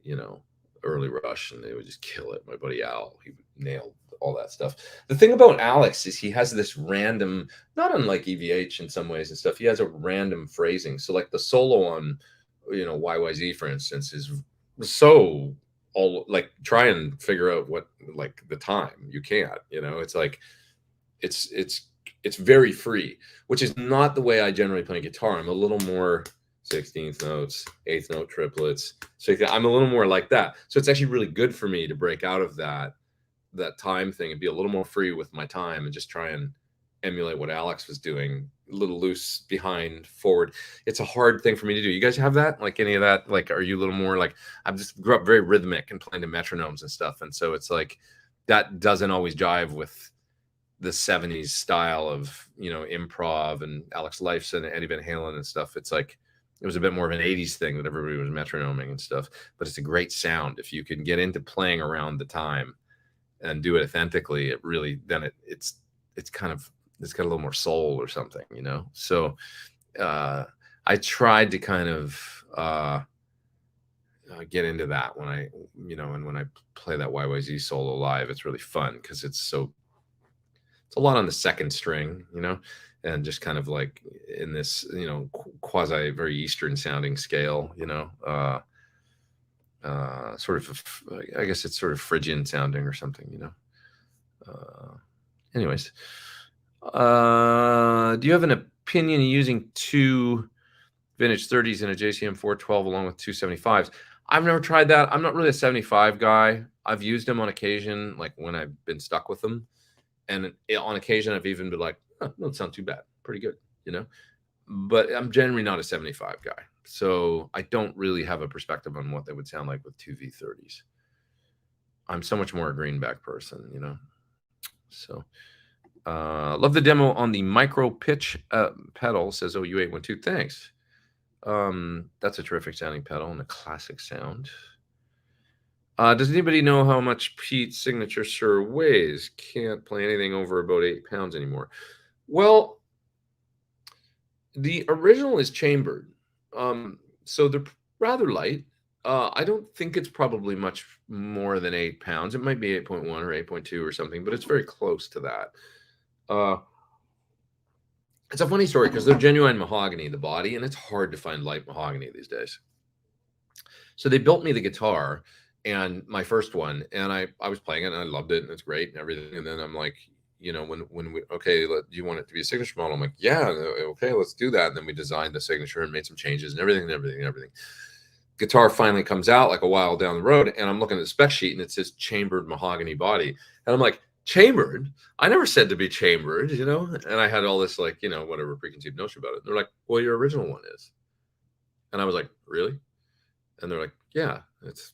you know, early Rush and they would just kill it. My buddy Al, he nailed all that stuff. The thing about Alex is he has this random, not unlike EVH in some ways and stuff, he has a random phrasing. So like the solo on, you know, YYZ, for instance, is so all like try and figure out what like the time. You can't, you know, it's like it's very free, which is not the way I generally play guitar. I'm a little more 16th notes, 8th note triplets. So I'm a little more like that. So it's actually really good for me to break out of that time thing and be a little more free with my time and just try and emulate what Alex was doing, a little loose behind, forward. It's a hard thing for me to do. You guys have that? Like any of that? Like, are you a little more like, I just grew up very rhythmic and playing to metronomes and stuff. And so it's like, that doesn't always jive with the 70s style of, you know, improv and Alex Lifeson and Eddie Van Halen and stuff. It's like, it was a bit more of an 80s thing that everybody was metronoming and stuff, but it's a great sound. If you can get into playing around the time and do it authentically, it really, then it's kind of, it's got a little more soul or something, you know? So I tried to kind of get into that when I, you know, and when I play that YYZ solo live, it's really fun because it's a lot on the second string, you know, and just kind of like in this, you know, quasi very Eastern sounding scale, you know, sort of, I guess it's sort of Phrygian sounding or something, you know. anyways, do you have an opinion of using 2 vintage 30s in a JCM 412 along with 275s? I've never tried that. I'm not really a 75 guy. I've used them on occasion, like when I've been stuck with them. And on occasion, I've even been like, oh, doesn't sound too bad. Pretty good, you know? But I'm generally not a 75 guy. So I don't really have a perspective on what they would sound like with 2 V30s. I'm so much more a greenback person, you know? So love the demo on the micro pitch pedal, says OU812. Thanks. That's a terrific sounding pedal and a classic sound. Does anybody know how much Pete's signature Sir weighs? Can't play anything over about 8 pounds anymore. Well, the original is chambered, so they're rather light. I don't think it's probably much more than 8 pounds. It might be 8.1 or 8.2 or something, but it's very close to that. It's a funny story because they're genuine mahogany, the body, and it's hard to find light mahogany these days. So they built me the guitar, and my first one, and I was playing it and I loved it and it's great and everything. And then I'm like, you know, when we, okay, do you want it to be a signature model? I'm like, yeah, okay, let's do that. And then we designed the signature and made some changes and everything. Guitar finally comes out like a while down the road, and I'm looking at the spec sheet and it says chambered mahogany body. And I'm like, chambered? I never said to be chambered, you know? And I had all this, like, you know, whatever preconceived notion about it. And they're like, well, your original one is. And I was like, really? And they're like, yeah, that's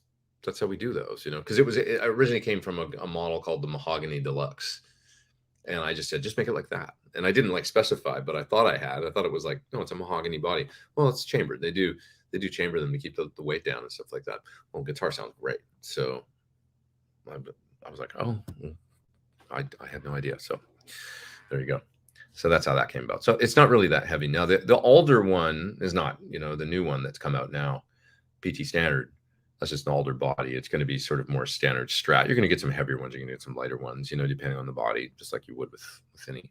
how we do those, you know, because it originally came from a model called the Mahogany Deluxe. And I just said, just make it like that. And I didn't like specify, but I thought it was like, no, it's a mahogany body. Well, it's chambered. They do chamber them to keep the weight down and stuff like that. Well, guitar sounds great. So I was like, oh, I had no idea. So there you go. So that's how that came about. So it's not really that heavy. Now the older one is not, you know, the new one that's come out now, PT Standard. That's just an older body. It's going to be sort of more standard Strat. You're going to get some heavier ones. You're going to get some lighter ones, you know, depending on the body, just like you would with any,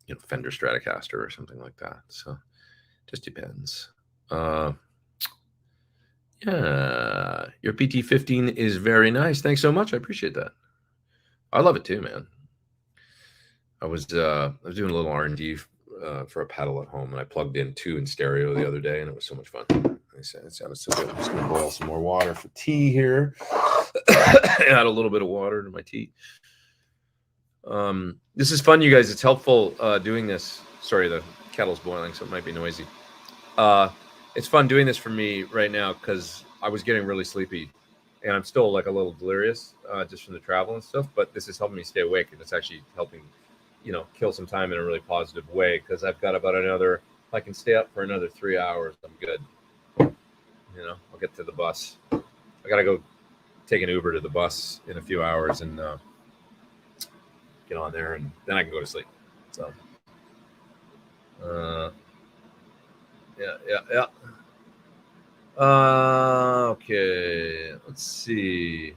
you know, Fender Stratocaster or something like that. So just depends. Yeah, your PT15 is very nice. Thanks so much. I appreciate that. I love it too, man. I was doing a little R&D for a pedal at home, and I plugged in 2 in stereo the other day, and it was so much fun. It sounded so good. I'm just going to boil some more water for tea here. Add a little bit of water to my tea. This is fun, you guys. It's helpful doing this. Sorry, the kettle's boiling, so it might be noisy. It's fun doing this for me right now because I was getting really sleepy, and I'm still like a little delirious just from the travel and stuff. But this is helping me stay awake, and it's actually helping, you know, kill some time in a really positive way because I've got about another. If I can stay up for another 3 hours, I'm good. You know, I'll get to the bus. I gotta go take an Uber to the bus in a few hours and get on there, and then I can go to sleep. So, yeah. Okay, let's see.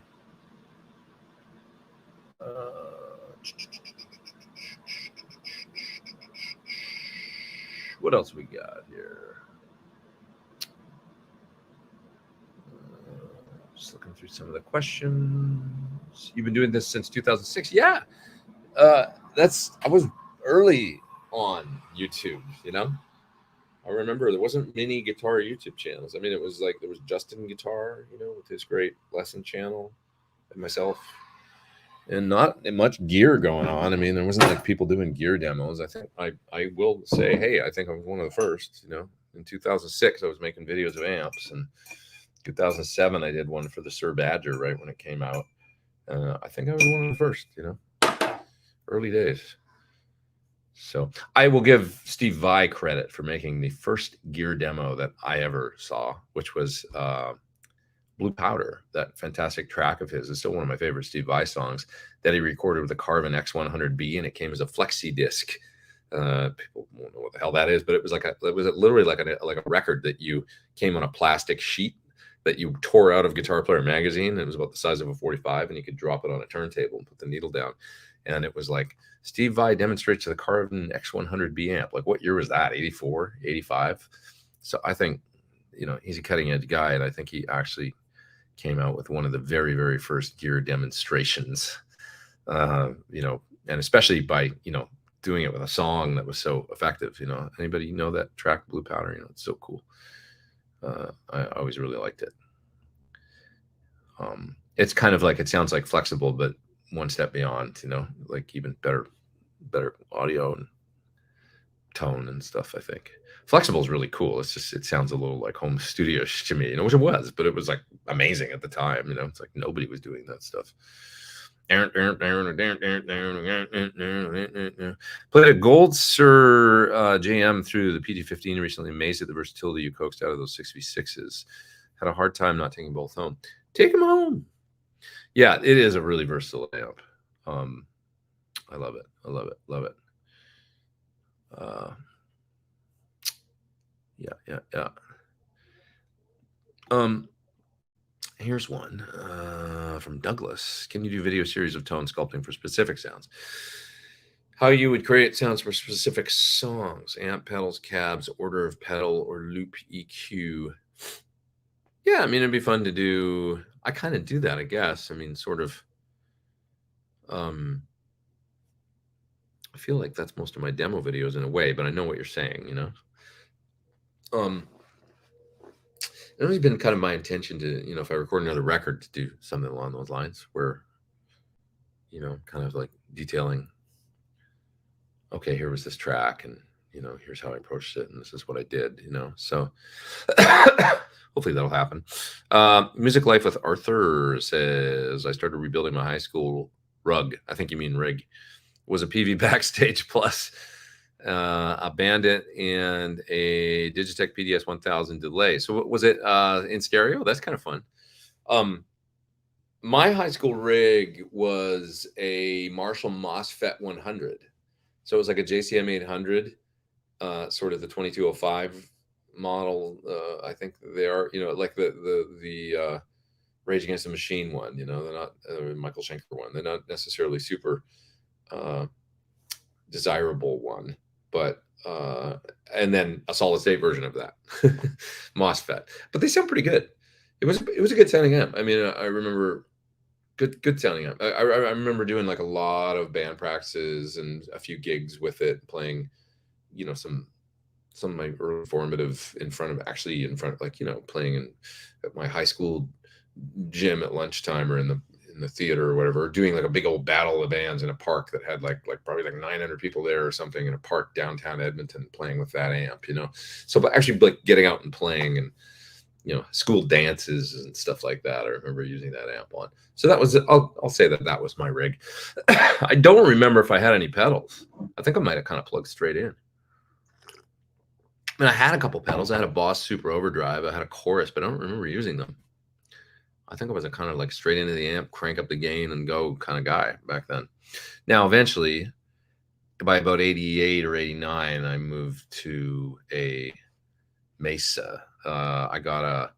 What else we got here? Just looking through some of the questions. You've been doing this since 2006? Yeah. I was early on YouTube, you know? I remember there wasn't many guitar YouTube channels. I mean, it was like there was Justin Guitar, you know, with his great lesson channel, and myself, and not much gear going on. I mean, there wasn't like people doing gear demos. I think I will say, hey, I think I was one of the first, you know. In 2006, I was making videos of amps, and 2007, I did one for the Sir Badger right when it came out. I think I was one of the first, you know, early days. So I will give Steve Vai credit for making the first gear demo that I ever saw, which was Blue Powder, that fantastic track of his. It's still one of my favorite Steve Vai songs that he recorded with a Carvin X100B, and it came as a flexi disc. People won't know what the hell that is, but it was literally like a record that you came on a plastic sheet that you tore out of Guitar Player magazine. It was about the size of a 45, and you could drop it on a turntable and put the needle down. And it was like Steve Vai demonstrates the Carvin X100B amp. Like, what year was that? 84, 85. So I think, you know, he's a cutting edge guy, and I think he actually came out with one of the very, very first gear demonstrations, you know, and especially by, doing it with a song that was so effective. Anybody know that track Blue Powder? It's so cool. I always really liked it. It's kind of like, it sounds like Flexible, but one step beyond, like even better audio and tone and stuff. I think Flexible is really cool. It's just, it sounds a little like home studio-ish to me, which it was, but it was like amazing at the time. It's like nobody was doing that stuff. Played a Gold Sir JM through the PT15 recently. Amazed at the versatility you coaxed out of those 6v6s. Had a hard time not taking both home. Take them home. Yeah, it is a really versatile amp. I love it. I love it. Love it. Yeah. Here's one from Douglas. Can you do video series of tone sculpting for specific sounds? How you would create sounds for specific songs, amp, pedals, cabs, order of pedal, or loop EQ. Yeah, I mean, it'd be fun to do. I kind of do that, I guess. I mean, sort of. I feel like that's most of my demo videos in a way, but I know what you're saying, It's always been kind of my intention to, if I record another record, to do something along those lines where, kind of like detailing, okay, here was this track and, here's how I approached it and this is what I did, so hopefully that'll happen. Music Life with Arthur says, I started rebuilding my high school rug. I think you mean rig. It was a PV Backstage Plus, a Bandit, and a Digitech PDS 1000 delay. So was it in stereo? That's kind of fun. My high school rig was a Marshall MOSFET 100. So it was like a JCM 800, sort of the 2205 model. I think they are, like the Rage Against the Machine one. They're not Michael Schenker one. They're not necessarily super desirable one. But and then a solid state version of that MOSFET, but they sound pretty good. It was a good sounding amp. I mean, I remember good sounding amp. I remember doing like a lot of band practices and a few gigs with it, playing, some of my early formative in front of like, playing at my high school gym at lunchtime or in the theater or whatever, doing like a big old battle of bands in a park that had like probably like 900 people there or something, in a park downtown Edmonton, playing with that amp, so but actually like getting out and playing, and school dances and stuff like that. I remember using that amp on. So that was, I'll say that was my rig. I don't remember if I had any pedals. I think I might have kind of plugged straight in. I mean, I had a couple pedals. I had a Boss Super Overdrive. I had a Chorus, but I don't remember using them. I think I was a kind of like straight into the amp, crank up the gain and go kind of guy back then. Now, eventually, by about 88 or 89, I moved to a Mesa. I got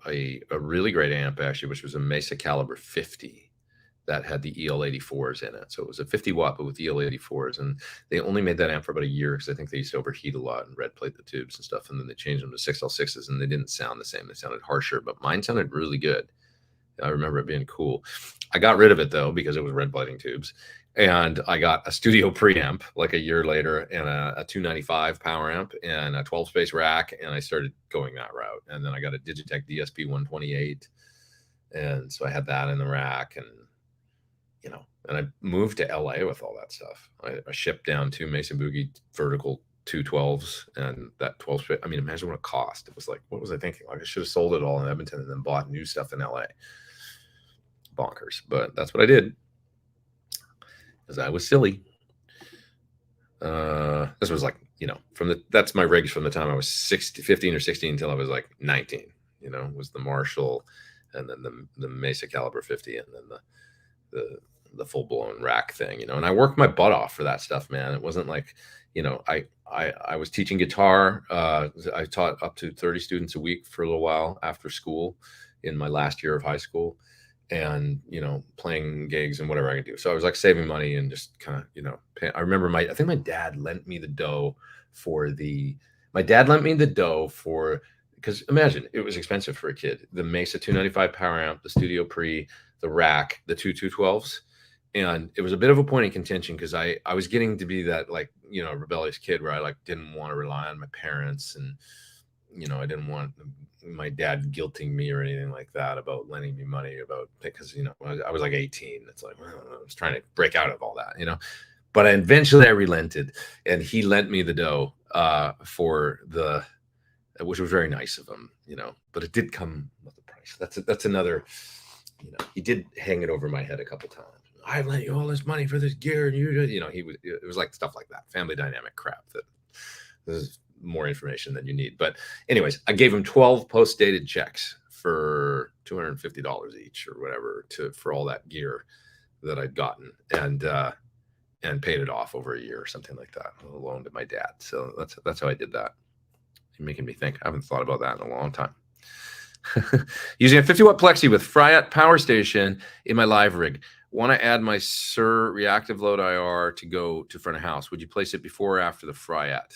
a really great amp, actually, which was a Mesa Caliber 50 that had the EL84s in it. So it was a 50 watt, but with EL84s. And they only made that amp for about a year because I think they used to overheat a lot and red plate the tubes and stuff. And then they changed them to 6L6s and they didn't sound the same. They sounded harsher, but mine sounded really good. I remember it being cool. I got rid of it though, because it was red plating tubes. And I got a studio preamp like a year later, and a 295 power amp and a 12 space rack. And I started going that route. And then I got a Digitech DSP 128. And so I had that in the rack, and and I moved to LA with all that stuff. I shipped down 2 Mesa Boogie vertical 212s, and that 12 space. I mean, imagine what it cost. It was like, what was I thinking? Like, I should have sold it all in Edmonton and then bought new stuff in LA. Bonkers. But that's what I did, because I was silly. This was like, that's my rigs from the time I was 15 or 16 until I was like 19, was the Marshall, and then the Mesa Caliber 50, and then the full-blown rack thing, and I worked my butt off for that stuff, man. It wasn't like, I was teaching guitar. I taught up to 30 students a week for a little while after school in my last year of high school, and playing gigs and whatever I could do. So I was like saving money and just kind of paying. I remember I think my dad lent me the dough because imagine, it was expensive for a kid. The Mesa 295 power amp, the studio pre, the rack, the 2 212s, And it was a bit of a point of contention because I was getting to be that, like, you know, rebellious kid where I like didn't want to rely on my parents, and you know, I didn't want my dad guilting me or anything like that about lending me money, about, because you know I was like 18. It's like, well, I was trying to break out of all that, you know. But eventually I relented, and he lent me the dough for the, which was very nice of him, you know. But it did come with a price. That's another, you know. He did hang it over my head a couple times. I lent you all this money for this gear, and you know, it was like stuff like that, family dynamic crap that is more information than you need. But anyways, I gave him 12 post-dated checks for $250 each or whatever for all that gear that I'd gotten, and paid it off over a year or something like that, a loan to my dad. So that's how I did that. You're making me think. I haven't thought about that in a long time. Using a 50-watt plexi with Fryette power station in my live rig. Want to add my Sir reactive load IR to go to front of house. Would you place it before or after the Fryette?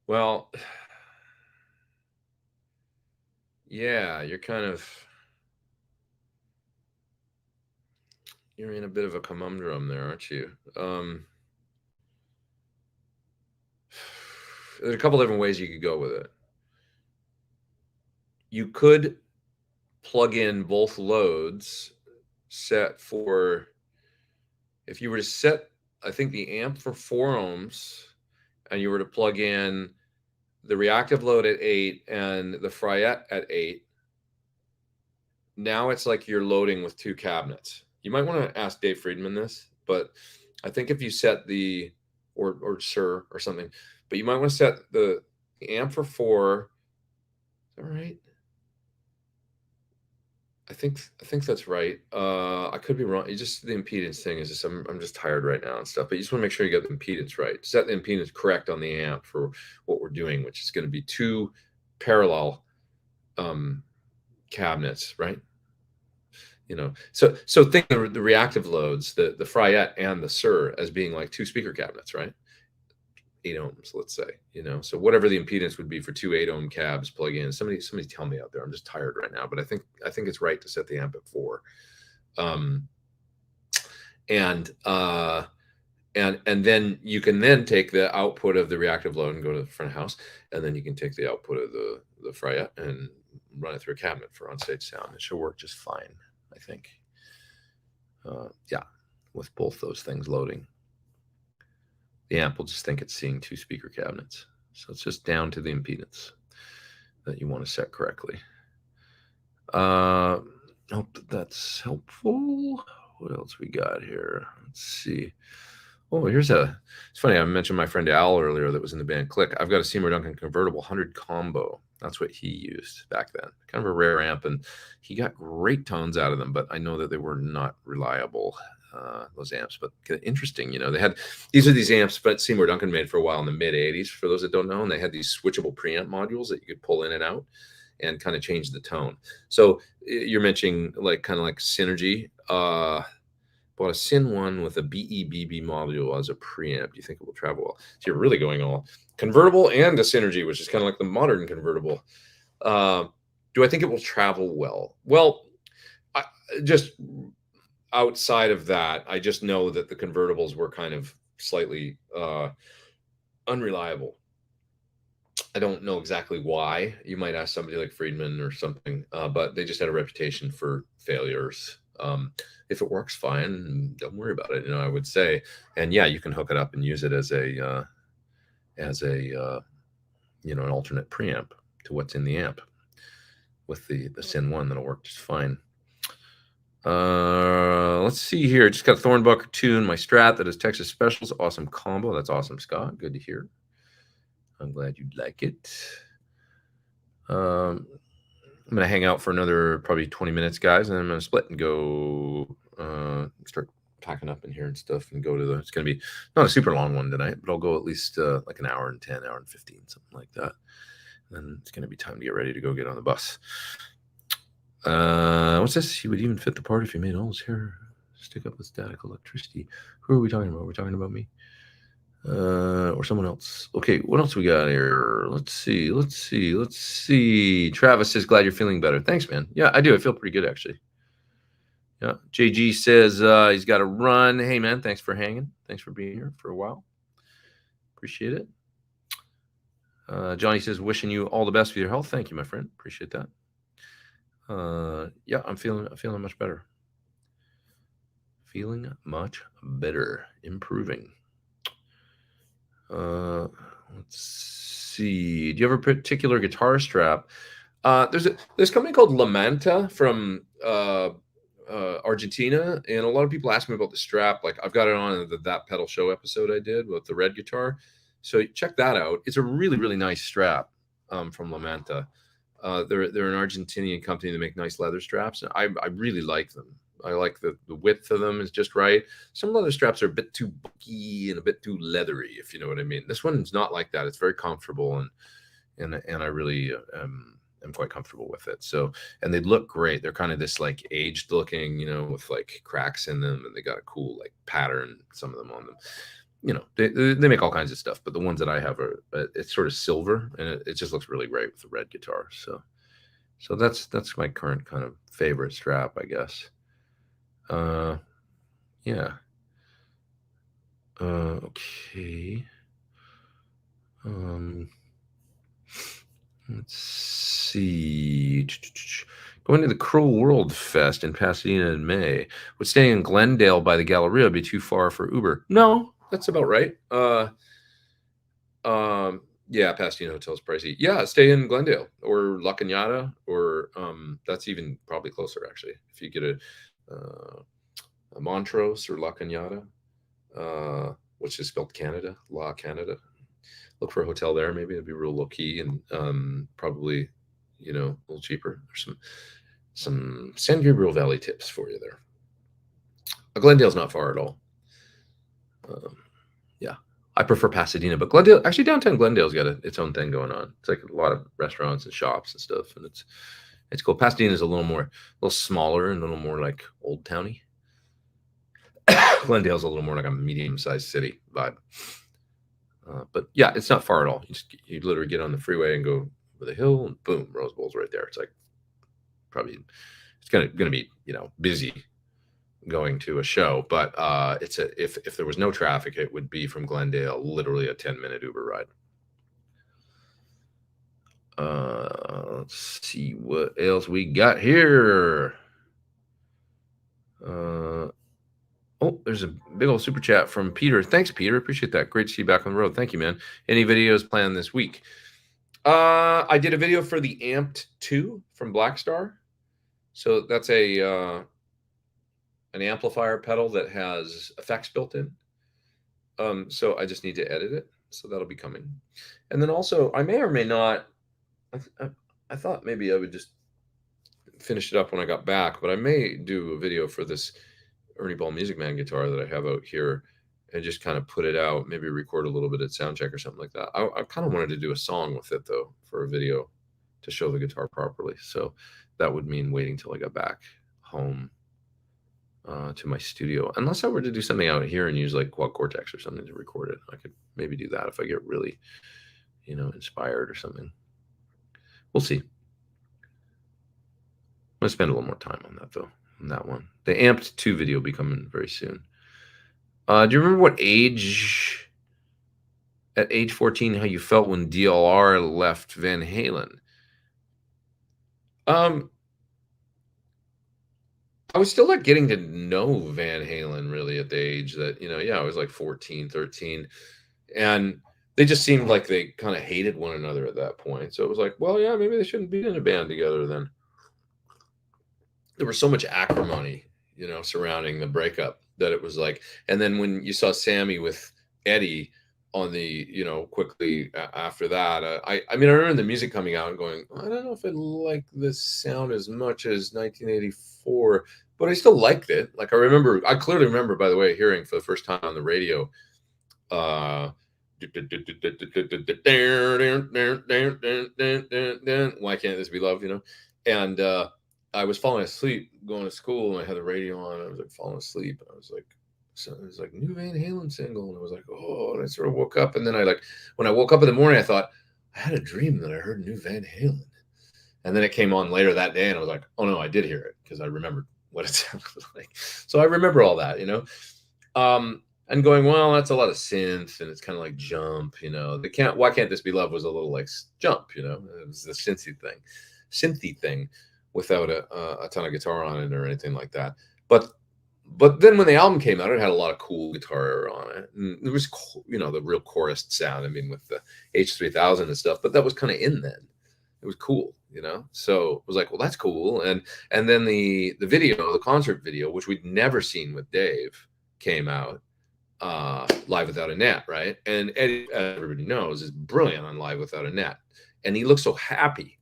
Well, yeah, you're in a bit of a conundrum there, aren't you? There's a couple different ways you could go with it. You could plug in both loads set for, if you were to set, I think, the amp for 4 ohms, and you were to plug in the reactive load at 8 and the Fryette at 8, now it's like you're loading with 2 cabinets. You might want to ask Dave Friedman this, but I think if you set the, or Sir or something, but you might want to set the amp for 4. Is that right? I think that's right. I could be wrong. It's just the impedance thing is just, I'm just tired right now and stuff. But you just want to make sure you get the impedance right. Set the impedance correct on the amp for what we're doing, which is going to be 2 parallel cabinets, right? You know, so think of the reactive loads, the Fryette and the Sir, as being like 2 speaker cabinets, right? 8 ohms, let's say, you know. So whatever the impedance would be for 2 8-ohm cabs plug in. Somebody tell me out there. I'm just tired right now, but I think it's right to set the amp at 4. And then you can then take the output of the reactive load and go to the front of house, and then you can take the output of the Fryette and run it through a cabinet for onstage sound. It should work just fine, I think. Yeah, with both those things loading. The amp will just think it's seeing 2 speaker cabinets. So it's just down to the impedance that you want to set correctly. Hope that's helpful. What else we got here? Let's see. Oh, it's funny. I mentioned my friend Al earlier that was in the band Click. I've got a Seymour Duncan convertible 100 combo. That's what he used back then. Kind of a rare amp, and he got great tones out of them, but I know that they were not reliable, those amps. But interesting, you know, these amps, but Seymour Duncan made for a while in the mid 80s, for those that don't know, and they had these switchable preamp modules that you could pull in and out and kind of change the tone. So you're mentioning kind of like Synergy. Bought a Syn 1 with a BEBB module as a preamp. Do you think it will travel well? So you're really going all convertible and a Synergy, which is kind of like the modern convertible. Do I think it will travel well? Well, just outside of that, I just know that the convertibles were kind of slightly unreliable. I don't know exactly why. You might ask somebody like Friedman or something, but they just had a reputation for failures. If it works, fine, don't worry about it, you know, I would say. And yeah, you can hook it up and use it as a you know, an alternate preamp to what's in the amp. With the Syn 1, that'll work just fine. Let's see here. Just got a Thorn tune, my Strat that is Texas Specials. Awesome combo. That's awesome, Scott. Good to hear. I'm glad you like it. I'm going to hang out for another probably 20 minutes, guys, and I'm going to split and go start packing up in here and stuff and go to it's going to be not a super long one tonight, but I'll go at least like an hour and 10, hour and 15, something like that. And then it's going to be time to get ready to go get on the bus. What's this? He would even fit the part if you made all his hair stick up with static electricity. Who are we talking about? Are we talking about me? Or someone else? Okay, what else we got here? Let's see. Travis says, glad you're feeling better. Thanks, man. Yeah, I do. I feel pretty good, actually. Yeah. JG says he's got to run. Hey, man, thanks for hanging. Thanks for being here for a while. Appreciate it. Johnny says, wishing you all the best for your health. Thank you, my friend. Appreciate that. Yeah, I'm feeling much better. Feeling much better. Improving. Let's see. Do you have a particular guitar strap? There's a company called Lamanta from Argentina, and a lot of people ask me about the strap. Like, I've got it on that pedal show episode I did with the red guitar, so check that out. It's a really, really nice strap from Lamanta. They're an Argentinian company that make nice leather straps, and I really like them. I like the width of them is just right. Some leather straps are a bit too bulky and a bit too leathery, if you know what I mean. This one's not like that. It's very comfortable, and I really am quite comfortable with it. So, and they look great. They're kind of this like aged looking, you know, with like cracks in them, and they got a cool like pattern, some of them on them. You know, they make all kinds of stuff, but the ones that I have are it's sort of silver, and it just looks really great with the red guitar. So that's my current kind of favorite strap, I guess. Yeah. Okay. Let's see. Going to the Cruel World Fest in Pasadena in May. Would staying in Glendale by the Galleria be too far for Uber? No, that's about right. Yeah, Pasadena hotel's pricey. Yeah, stay in Glendale or La Cañada, or that's even probably closer actually. If you get a Montrose or La Cañada, which is spelled Canada, La Canada. Look for a hotel there. Maybe it'd be real low key and probably, you know, a little cheaper. There's some San Gabriel Valley tips for you there. Glendale's not far at all. Yeah, I prefer Pasadena, but Glendale, actually downtown Glendale's got its own thing going on. It's like a lot of restaurants and shops and stuff, and it's cool. Pasadena's a little smaller and a little more like old towny. Glendale's a little more like a medium-sized city vibe. But yeah, it's not far at all. You literally get on the freeway and go over the hill, and boom, Rose Bowl's right there. It's like probably it's gonna be, you know, busy going to a show, but if there was no traffic, it would be from Glendale literally a 10-minute Uber ride. Let's see what else we got here. Oh, there's a big old super chat from Peter. Thanks, Peter. Appreciate that. Great to see you back on the road. Thank you, man. Any videos planned this week? I did a video for the Amped 2 from Blackstar. So that's an amplifier pedal that has effects built in. So I just need to edit it. So that'll be coming. And then also, I may or may not, I thought maybe I would just finish it up when I got back, but I may do a video for this Ernie Ball Music Man guitar that I have out here and just kind of put it out, maybe record a little bit at Soundcheck or something like that. I kind of wanted to do a song with it though, for a video to show the guitar properly. So that would mean waiting till I got back home to my studio. Unless I were to do something out here and use like Quad Cortex or something to record it. I could maybe do that if I get really, you know, inspired or something. We'll see. I'm gonna spend a little more time on that though. On that one. The Amped 2 video will be coming very soon. Do you remember what age, at age 14, how you felt when DLR left Van Halen? I was still like getting to know Van Halen really at the age that, you know, yeah, I was like 14, 13. And they just seemed like they kind of hated one another at that point. So it was like, well, yeah, maybe they shouldn't be in a band together then. There was so much acrimony, you know, surrounding the breakup that it was like, and then when you saw Sammy with Eddie on the, you know, quickly after that, I mean, I remember the music coming out and going, I don't know if I like this sound as much as 1984, but I still liked it. Like I clearly remember, by the way, hearing for the first time on the radio, Why Can't This Be Love, you know? And I was falling asleep going to school, and I had the radio on. And I was like falling asleep, and I was like, so it was like new Van Halen single, and I was like, oh, and I sort of woke up, and then when I woke up in the morning, I thought I had a dream that I heard new Van Halen, and then it came on later that day, and I was like, oh no, I did hear it because I remembered what it sounded like. So I remember all that, and going, well, that's a lot of synth, and it's kind of like Jump, They can't. Why can't this be love? Was a little like Jump, It was the synthy thing, without a ton of guitar on it or anything like that. But then when the album came out, it had a lot of cool guitar on it. And there was, the real chorus sound. I mean, with the H3000 and stuff. But that was kind of in then. It was cool, So it was like, well, that's cool. And then the video, the concert video, which we'd never seen with Dave, came out. Live Without a Net, right? And Eddie, as everybody knows, is brilliant on Live Without a Net. And he looked so happy.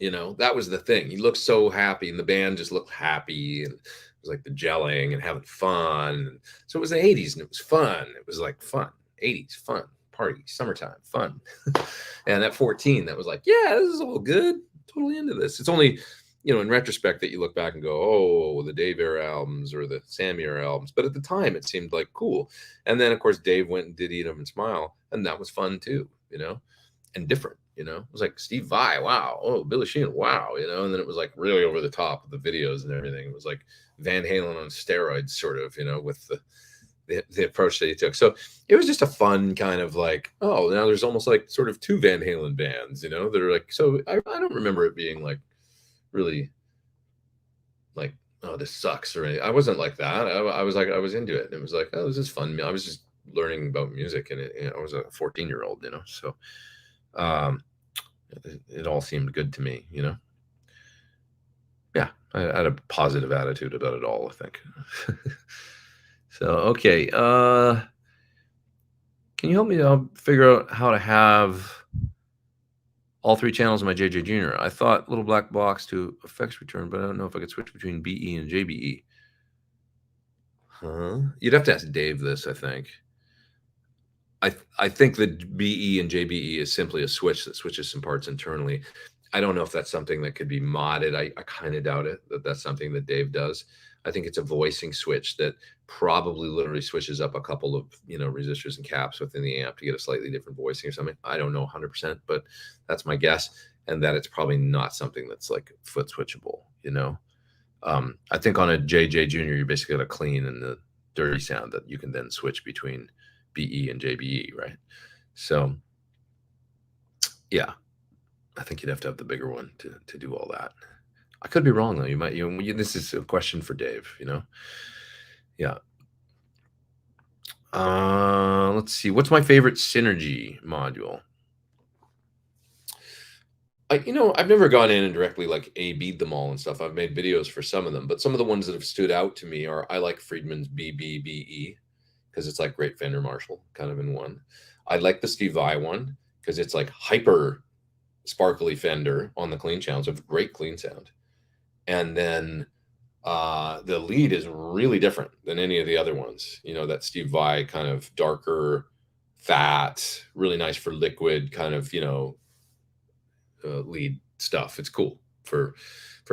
That was the thing. He looked so happy, and the band just looked happy, and it was like the gelling and having fun. And so it was the 80s, and it was fun. It was like fun. 80s, fun, party, summertime, fun. And at 14, that was like, yeah, this is all good. Totally into this. It's only, in retrospect that you look back and go, oh, the Dave era albums or the Sammy era albums. But at the time, it seemed like cool. And then, of course, Dave went and did Eat 'Em and Smile. And that was fun, too, and different. It was like Steve Vai, wow. Oh, Billy Sheehan, wow. And then it was like really over the top of the videos and everything. It was like Van Halen on steroids, sort of, with the approach that he took. So it was just a fun kind of like, oh, now there's almost like sort of two Van Halen bands, that are like, so I don't remember it being like really like, oh, this sucks or anything. I wasn't like that. I was like, I was into it. And it was like, oh, this is fun. I was just learning about music, and I was a 14-year-old, so it all seemed good to me, Yeah, I had a positive attitude about it all, I think. So, okay. Can you help me figure out how to have all three channels of my JJ Junior? I thought little black box to effects return, but I don't know if I could switch between BE and JBE. Huh? You'd have to ask Dave this, I think. I think that BE and JBE is simply a switch that switches some parts internally. I don't know if that's something that could be modded. I kind of doubt it, that's something that Dave does. I think it's a voicing switch that probably literally switches up a couple of, resistors and caps within the amp to get a slightly different voicing or something. I don't know 100%, but that's my guess. And that it's probably not something that's like foot switchable, I think on a JJ Junior, you basically got a clean and the dirty sound that you can then switch between BE and JBE, right? So, yeah, I think you'd have to have the bigger one to do all that. I could be wrong though. You might. This is a question for Dave. Yeah. Let's see. What's my favorite Synergy module? I've never gone in and directly like A-B'd them all and stuff. I've made videos for some of them, but some of the ones that have stood out to me are I like Friedman's BBBE. Because it's like Great Fender Marshall kind of in one. I like the Steve Vai one because it's like hyper sparkly Fender on the clean channels with great clean sound. And then the lead is really different than any of the other ones. That Steve Vai kind of darker, fat, really nice for liquid kind of, lead stuff. It's cool for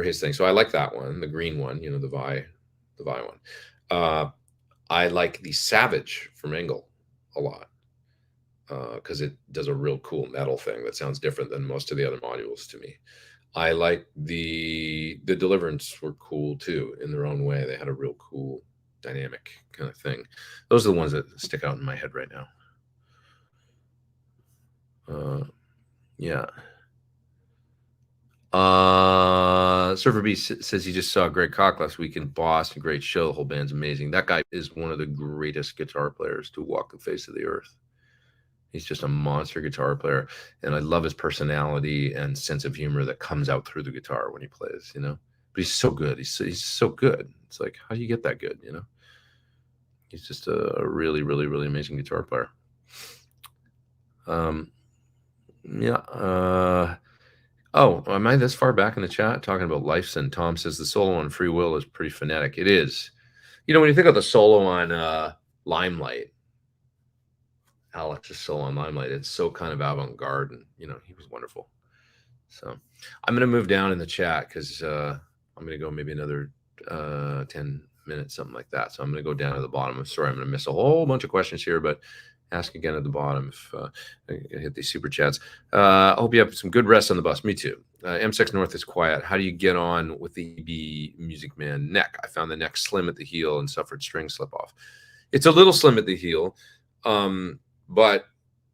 his thing. So I like that one, the green one, the Vai one. I like the Savage from Engel a lot because it does a real cool metal thing that sounds different than most of the other modules to me. I like the Deliverance were cool too in their own way. They had a real cool dynamic kind of thing. Those are the ones that stick out in my head right now. Yeah. Surfer B says he just saw Greg Koch last week in Boston. Great show. The whole band's amazing. That guy is one of the greatest guitar players to walk the face of the earth. He's just a monster guitar player, and I love his personality and sense of humor that comes out through the guitar when he plays. But he's so good. He's so good. It's like, how do you get that good? He's just a really, really, really amazing guitar player. Yeah. Oh, am I this far back in the chat talking about Lifes? And Tom says the solo on Free Will is pretty phonetic. It is. When you think of the solo on Limelight, Alex's solo on Limelight, it's so kind of avant-garde, and he was wonderful. So I'm going to move down in the chat because I'm going to go maybe another 10 minutes, something like that. So I'm going to go down to the bottom. I'm sorry, I'm going to miss a whole bunch of questions here, but ask again at the bottom if I hit these super chats. I hope you have some good rest on the bus. Me too. M6 North is quiet. How do you get on with the EB Music Man neck? I found the neck slim at the heel and suffered string slip off. It's a little slim at the heel, but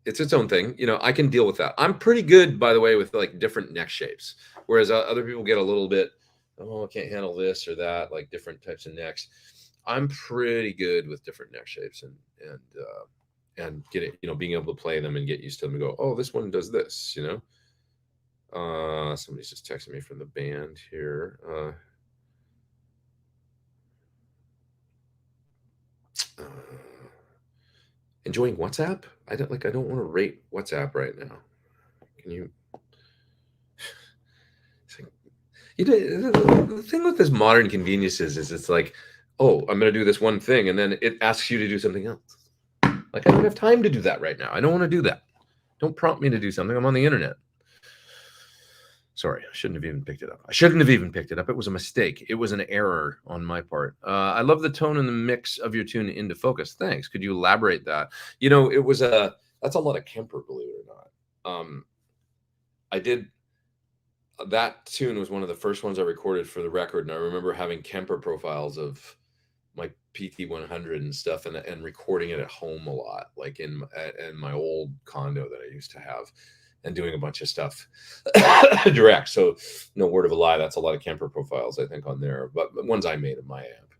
it's its own thing. You know, I can deal with that. I'm pretty good, by the way, with like different neck shapes, whereas other people get a little bit, oh, I can't handle this or that, like different types of necks. I'm pretty good with different neck shapes and getting, you know, being able to play them and get used to them and go, oh, this one does this, you know. Somebody's just texting me from the band here. Enjoying WhatsApp? I don't want to rate WhatsApp right now. Can you? You know, the thing with this modern conveniences is it's like, oh, I'm going to do this one thing, and then it asks you to do something else. Like, I don't have time to do that right now. I don't want to do that. Don't prompt me to do something. I'm on the internet. Sorry, I shouldn't have even picked it up. I shouldn't have even picked it up. It was a mistake. It was an error on my part. I love the tone and the mix of your tune into focus. Thanks. Could you elaborate that? You know, it was that's a lot of Kemper, believe it or not. I did, that tune was one of the first ones I recorded for the record. And I remember having Kemper profiles of my PT100 and stuff and recording it at home a lot, like in my old condo that I used to have, and doing a bunch of stuff direct. So no word of a lie, that's a lot of Kemper profiles, I think, on there, but ones I made in my amp,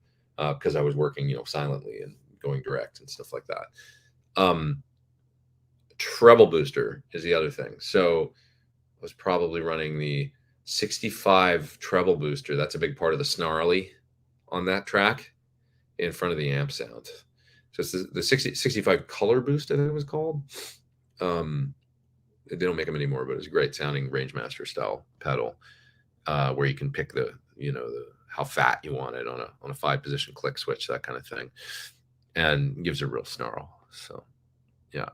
because I was working, you know, silently and going direct and stuff like that. Treble booster is the other thing. So I was probably running the 65 treble booster. That's a big part of the snarly on that track in front of the amp sound. So it's the 65 color boost, I think it was called. They don't make them anymore, but it's a great sounding Rangemaster style pedal, where you can pick the, you know, how fat you want it on a 5-position click switch, that kind of thing, and gives a real snarl. So yeah,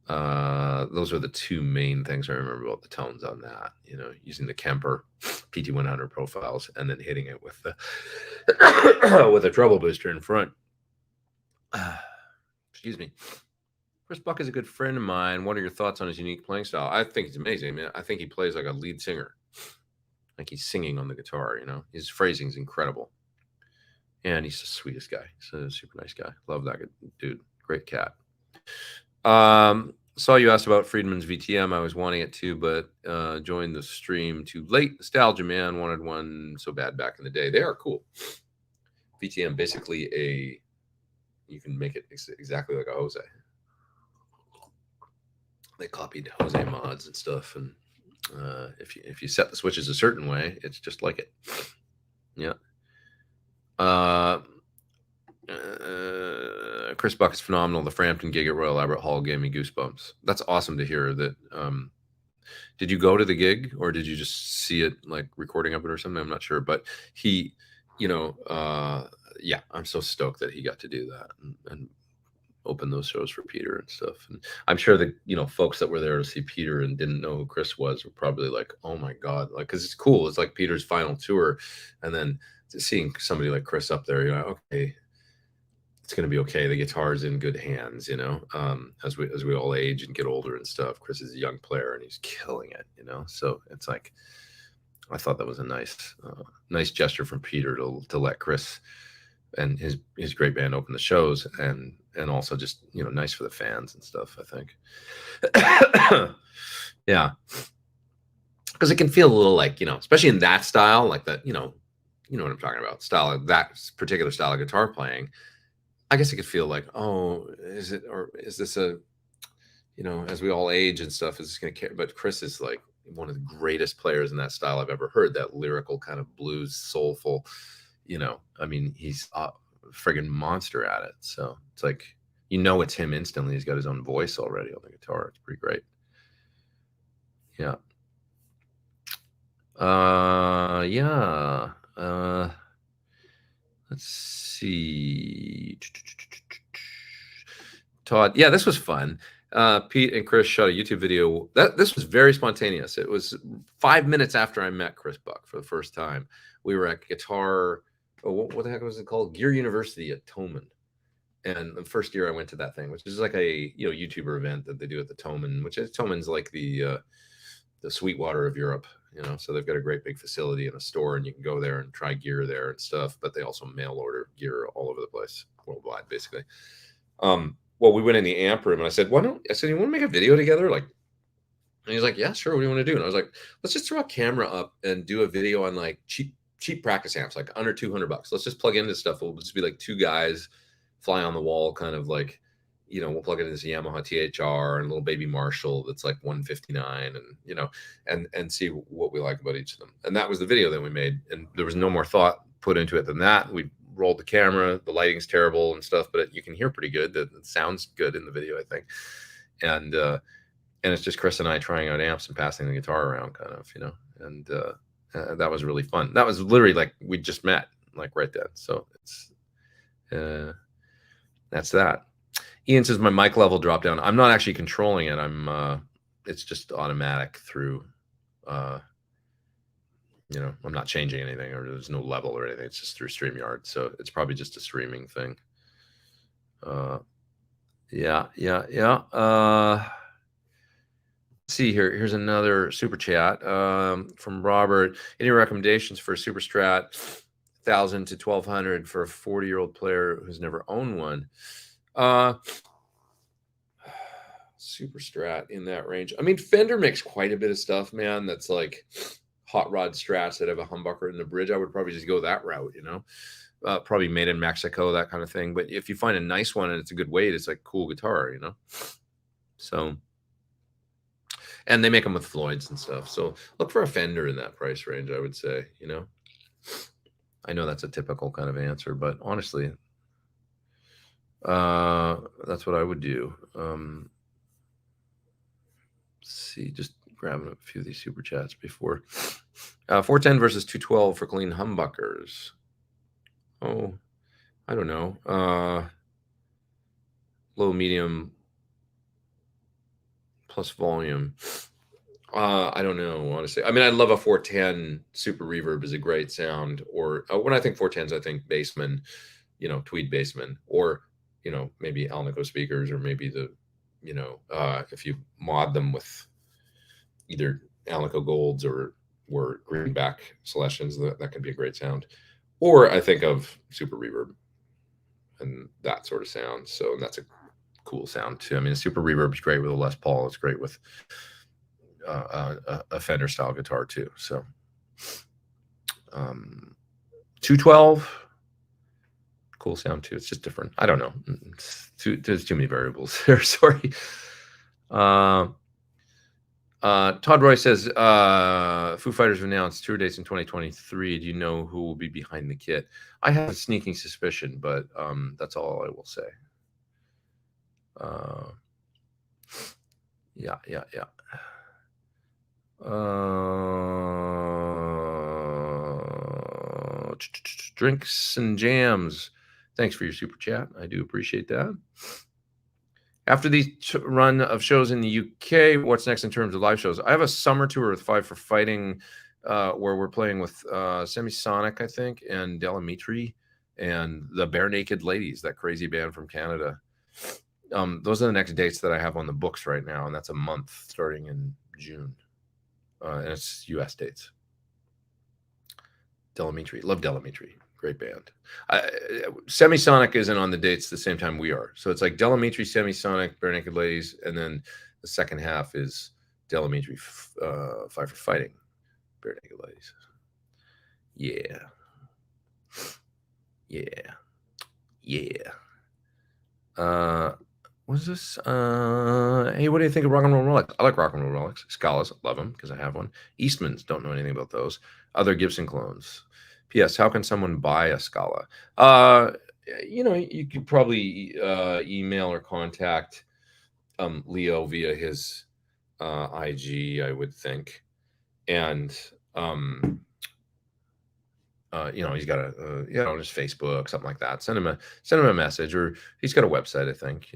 those are the two main things I remember about the tones on that. You know, using the Kemper PT100 profiles and then hitting it with the with a treble booster in front. Excuse me. Chris Buck is a good friend of mine. What are your thoughts on his unique playing style? I think it's amazing, man. I think he plays like a lead singer, like he's singing on the guitar. You know, his phrasing is incredible, and he's the sweetest guy. He's a super nice guy. Love that dude. Great cat. Saw you asked about Friedman's VTM. I was wanting it too, but joined the stream too late. Nostalgia man, wanted one so bad back in the day. They are cool. VTM, basically you can make it exactly like a Jose. They copied Jose mods and stuff, and if you set the switches a certain way, it's just like it. Yeah. Chris Buck is phenomenal. The Frampton gig at Royal Albert Hall gave me goosebumps. That's awesome to hear. That did you go to the gig, or did you just see it like recording of it or something? I'm not sure, but he, you know, yeah, I'm so stoked that he got to do that and open those shows for Peter and stuff. And I'm sure the, you know, folks that were there to see Peter and didn't know who Chris was were probably like, oh my God, like, because it's cool. It's like Peter's final tour, and then seeing somebody like Chris up there, you're like, okay, it's going to be okay. The guitar's in good hands, you know, as we all age and get older and stuff. Chris is a young player and he's killing it, you know? So it's like, I thought that was a nice gesture from Peter to let Chris and his great band open the shows, and also just, you know, nice for the fans and stuff, I think. Yeah. Because it can feel a little like, you know, especially in that style, like that, you know what I'm talking about, style, that particular style of guitar playing. I guess it could feel like, oh, is this a, you know, as we all age and stuff, is this going to care? But Chris is like one of the greatest players in that style I've ever heard, that lyrical kind of blues, soulful, you know, I mean, he's a friggin' monster at it. So it's like, you know, it's him instantly. He's got his own voice already on the guitar. It's pretty great. Yeah. Yeah. Let's see. Todd. Yeah, this was fun. Pete and Chris shot a YouTube video. This was very spontaneous. It was 5 minutes after I met Chris Buck for the first time. We were at Guitar, what the heck was it called? Gear University at Toman. And the first year I went to that thing, which is like a, you know, YouTuber event that they do at the Toman, which is, Toman's like the the Sweetwater of Europe. So they've got a great big facility and a store, and you can go there and try gear there and stuff. But they also mail order gear all over the place, worldwide, basically. Well, we went in the amp room, and I said, I said, you want to make a video together? Like, and he's like, yeah, sure. What do you want to do? And I was like, let's just throw a camera up and do a video on like cheap practice amps, like under $200. Let's just plug into stuff. We'll just be like two guys fly on the wall, kind of like, we'll plug it into this Yamaha THR and a little baby Marshall that's like 159, and see what we like about each of them. And that was the video that we made. And there was no more thought put into it than that. We rolled the camera, the lighting's terrible and stuff, but you can hear pretty good. It sounds good in the video, I think. And it's just Chris and I trying out amps and passing the guitar around, kind of, and that was really fun. That was literally like we just met, like right then. So it's that's that. Ian says my mic level dropped down. I'm not actually controlling it. It's just automatic through, I'm not changing anything, or there's no level or anything. It's just through StreamYard. So it's probably just a streaming thing. Yeah. See here. Here's another super chat from Robert. Any recommendations for a super strat, 1,000 to 1,200 for a 40-year-old player who's never owned one? Super strat in that range. I mean, Fender makes quite a bit of stuff, man. That's like hot rod strats that have a humbucker in the bridge. I would probably just go that route, probably made in Mexico, that kind of thing. But if you find a nice one and it's a good weight, it's like cool guitar, So. And they make them with Floyds and stuff. So look for a Fender in that price range, I would say, I know that's a typical kind of answer, but honestly, that's what I would do. Let's see, just grabbing a few of these super chats before. 410 versus 212 for clean humbuckers. Oh, I don't know. Low, medium, plus volume. I don't know, honestly. I mean, I love a 410 super reverb is a great sound. Or when I think 410s, I think Bassman, Tweed Bassman, or maybe Alnico speakers, or maybe the, if you mod them with either Alnico Golds or Greenback selections, that can be a great sound. Or I think of super reverb and that sort of sound. So, and that's a cool sound too. I mean, a super reverb is great with a Les Paul. It's great with a Fender style guitar too. So 212, cool sound too. It's just different. I don't know. There's too many variables there. Sorry. Todd Roy says Foo Fighters announced tour dates in 2023. Do you know who will be behind the kit? I have a sneaking suspicion, but that's all I will say. Yeah. Drinks and jams. Thanks for your super chat. I do appreciate that. After the run of shows in the UK, what's next in terms of live shows? I have a summer tour with Five for Fighting, where we're playing with Semisonic, I think, and Delamitri, and the Bare Naked Ladies, that crazy band from Canada. Those are the next dates that I have on the books right now, and that's a month starting in June. And it's US dates. Delamitri, love Delamitri, great band. Semisonic isn't on the dates the same time we are, so it's like Delamitri, Semisonic, Bare Naked Ladies, and then the second half is Delamitri, Five for Fighting, Bare Naked Ladies. Yeah. What's this? Hey, what do you think of Rock and Roll Relics? I like Rock and Roll Relics. Scalas, love them because I have one. Eastmans, don't know anything about those. Other Gibson clones. P.S. How can someone buy a Scala? You could probably email or contact Leo via his IG, I would think. And he's got on his Facebook, something like that. Send him a message, or he's got a website, I think,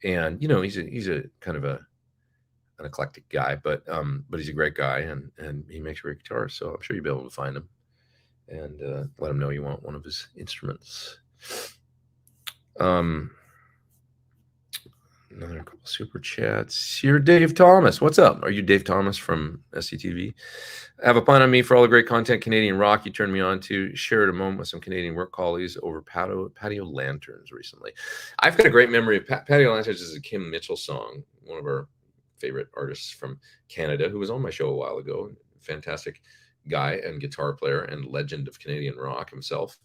and he's a kind of an eclectic guy, but he's a great guy, and he makes great guitars. So I'm sure you'll be able to find him and let him know you want one of his instruments. Another couple Super chats. You're Dave Thomas. What's up? Are you Dave Thomas from SCTV? Have a pun on me for all the great content Canadian rock you turned me on to. Shared a moment with some Canadian work colleagues over patio lanterns recently. I've got a great memory of patio lanterns. Is a Kim Mitchell song, one of our favorite artists from Canada, who was on my show a while ago. Fantastic guy and guitar player and legend of Canadian rock himself.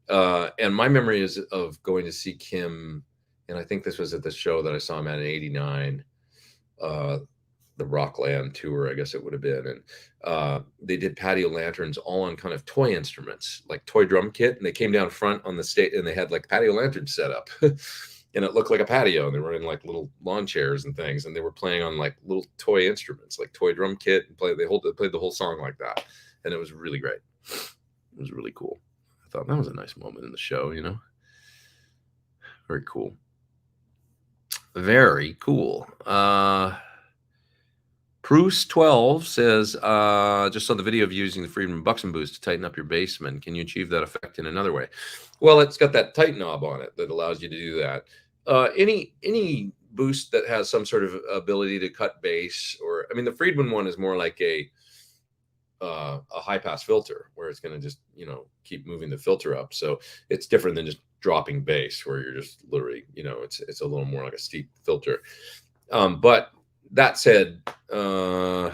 And my memory is of going to see Kim, and I think this was at the show that I saw him at in '89, the Rockland tour, I guess it would have been. And they did patio lanterns all on kind of toy instruments, like toy drum kit. And they came down front on the stage and they had like patio lanterns set up. And it looked like a patio. And they were in like little lawn chairs and things. And they were playing on like little toy instruments, like toy drum kit. And played the whole song like that. And it was really great. It was really cool. I thought that was a nice moment in the show, you know? Very cool. Very cool. Bruce12 says, just saw the video of using the Friedman Buxton boost to tighten up your basement. Can you achieve that effect in another way? Well, it's got that tight knob on it that allows you to do that. Any boost that has some sort of ability to cut bass, or I mean, the Friedman one is more like a high pass filter where it's going to just, you know, keep moving the filter up. So it's different than just dropping bass where you're just literally, you know, it's a little more like a steep filter. But that said, can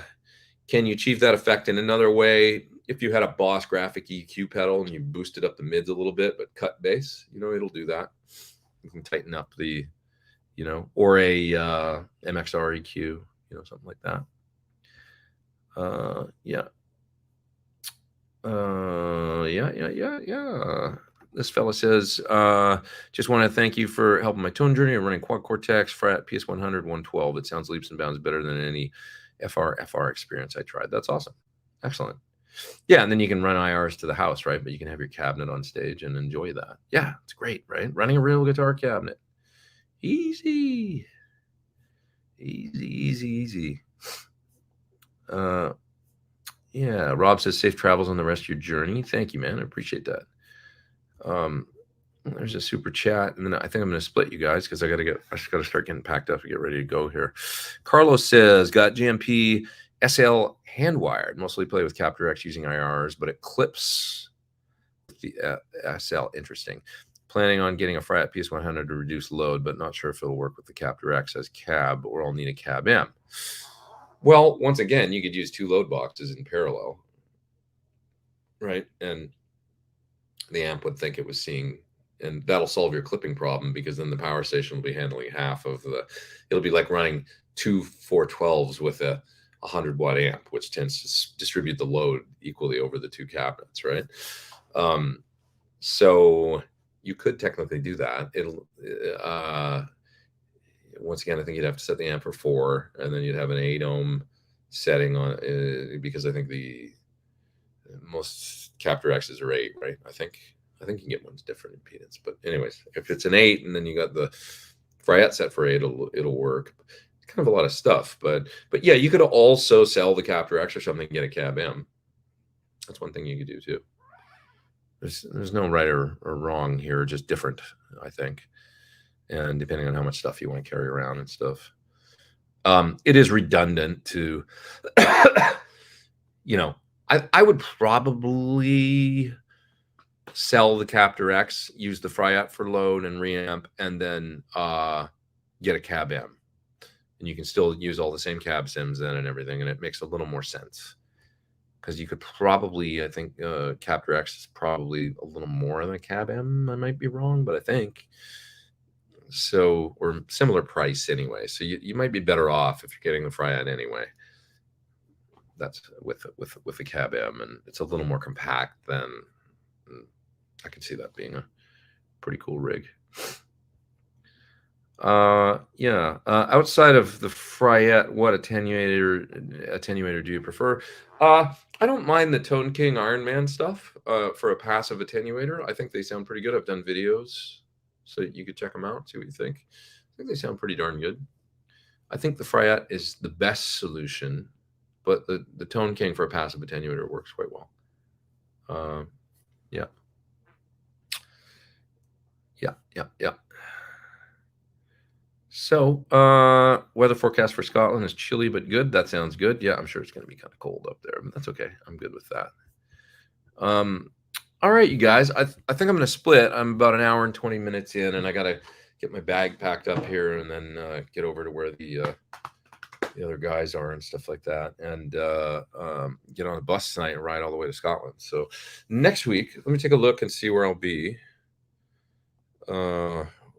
you achieve that effect in another way? If you had a Boss Graphic EQ pedal and you boosted up the mids a little bit, but cut bass, you know, it'll do that. You can tighten up the, you know, or a MXR EQ, you know, something like that. Yeah. This fella says, just want to thank you for helping my tone journey. I'm running Quad Cortex, Fret, PS100, 112. It sounds leaps and bounds better than any FR experience I tried. That's awesome. Excellent. Yeah, and then you can run IRs to the house, right? But you can have your cabinet on stage and enjoy that. Yeah, it's great, right? Running a real guitar cabinet. Easy. Yeah, Rob says safe travels on the rest of your journey. Thank you, man. I appreciate that. There's a super chat, and then I think I'm going to split you guys because I just got to start getting packed up and get ready to go here. Carlos says, got GMP SL hand wired. Mostly play with Captor X using IRs, but it clips with the SL. Interesting. Planning on getting a Fret PS100 to reduce load, but not sure if it'll work with the Captor X as cab, or I'll need a cab M. Well, once again, you could use two load boxes in parallel, right? And the amp would think it was seeing, and that'll solve your clipping problem, because then the power station will be handling half of the, it'll be like running two 412s with a 100-watt amp, which tends to distribute the load equally over the two cabinets, right? So you could technically do that. It'll, once again, I think you'd have to set the amp for 4, and then you'd have an 8 ohm setting on, because I think the most Captor X's are 8, right? I think you can get ones different impedance, but anyways, if it's an 8 and then you got the Fryette set for 8, it'll work. It's kind of a lot of stuff, but yeah, you could also sell the Captor X or something and get a cab M. That's one thing you could do too. There's no right or wrong here, just different, I think. And depending on how much stuff you want to carry around and stuff. It is redundant to, you know, I would probably sell the Captor X, use the Fryette for load and reamp, and then get a cab M. And you can still use all the same cab sims then and everything, and it makes a little more sense. Because you could probably, I think Captor X is probably a little more than a cab M. I might be wrong, but I think so, or similar price anyway. So you might be better off if you're getting the Fryette anyway. That's with the cab M, and it's a little more compact than. I can see that being a pretty cool rig. Outside of the Fryette, what attenuator do you prefer? I don't mind the Tone King Iron Man stuff for a passive attenuator. I think they sound pretty good. I've done videos, so you could check them out, see what you think. I think they sound pretty darn good. I think the Fryette is the best solution, but the Tone King for a passive attenuator works quite well. Yeah. So, weather forecast for Scotland is chilly but good. That sounds good. Yeah, I'm sure it's going to be kind of cold up there, but that's okay. I'm good with that. All right, you guys. I think I'm going to split. I'm about an hour and 20 minutes in, and I got to get my bag packed up here and then get over to where the other guys are and stuff like that, and get on a bus tonight and ride all the way to Scotland. So next week, let me take a look and see where I'll be.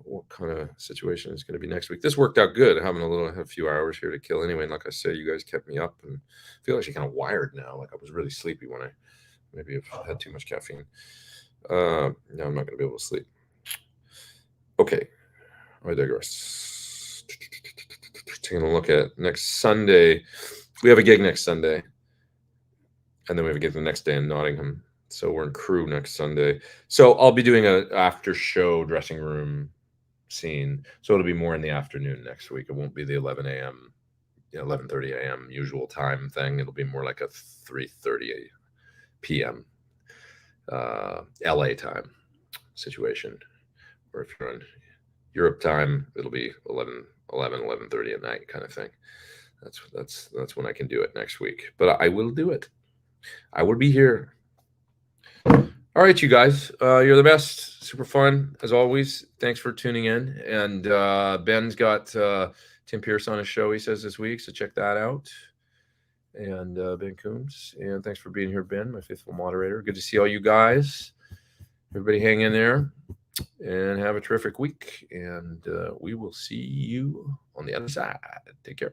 What kind of situation is going to be next week? This worked out good, having a few hours here to kill anyway. And like I say, you guys kept me up, and I feel actually kind of wired now. Like I was really sleepy when I maybe have had too much caffeine. Now I'm not going to be able to sleep. Okay, I digress. Taking a look at next Sunday. We have a gig next Sunday, and then we have a gig the next day in Nottingham. So we're in Crewe next Sunday. So I'll be doing a after show dressing room scene. So it'll be more in the afternoon next week. It won't be the 11 a.m., 11:30 a.m. usual time thing. It'll be more like a 3:30 p.m. LA time situation. Or if you're on Europe time, it'll be 11:30 at night kind of thing. That's when I can do it next week. But I will do it. I will be here. All right, you guys, you're the best. Super fun as always. Thanks for tuning in. And Ben's got Tim Pierce on his show, he says, this week, so check that out. And Ben Coombs, and thanks for being here, Ben, my faithful moderator. Good to see all you guys. Everybody hang in there and have a terrific week. And we will see you on the other side. Take care.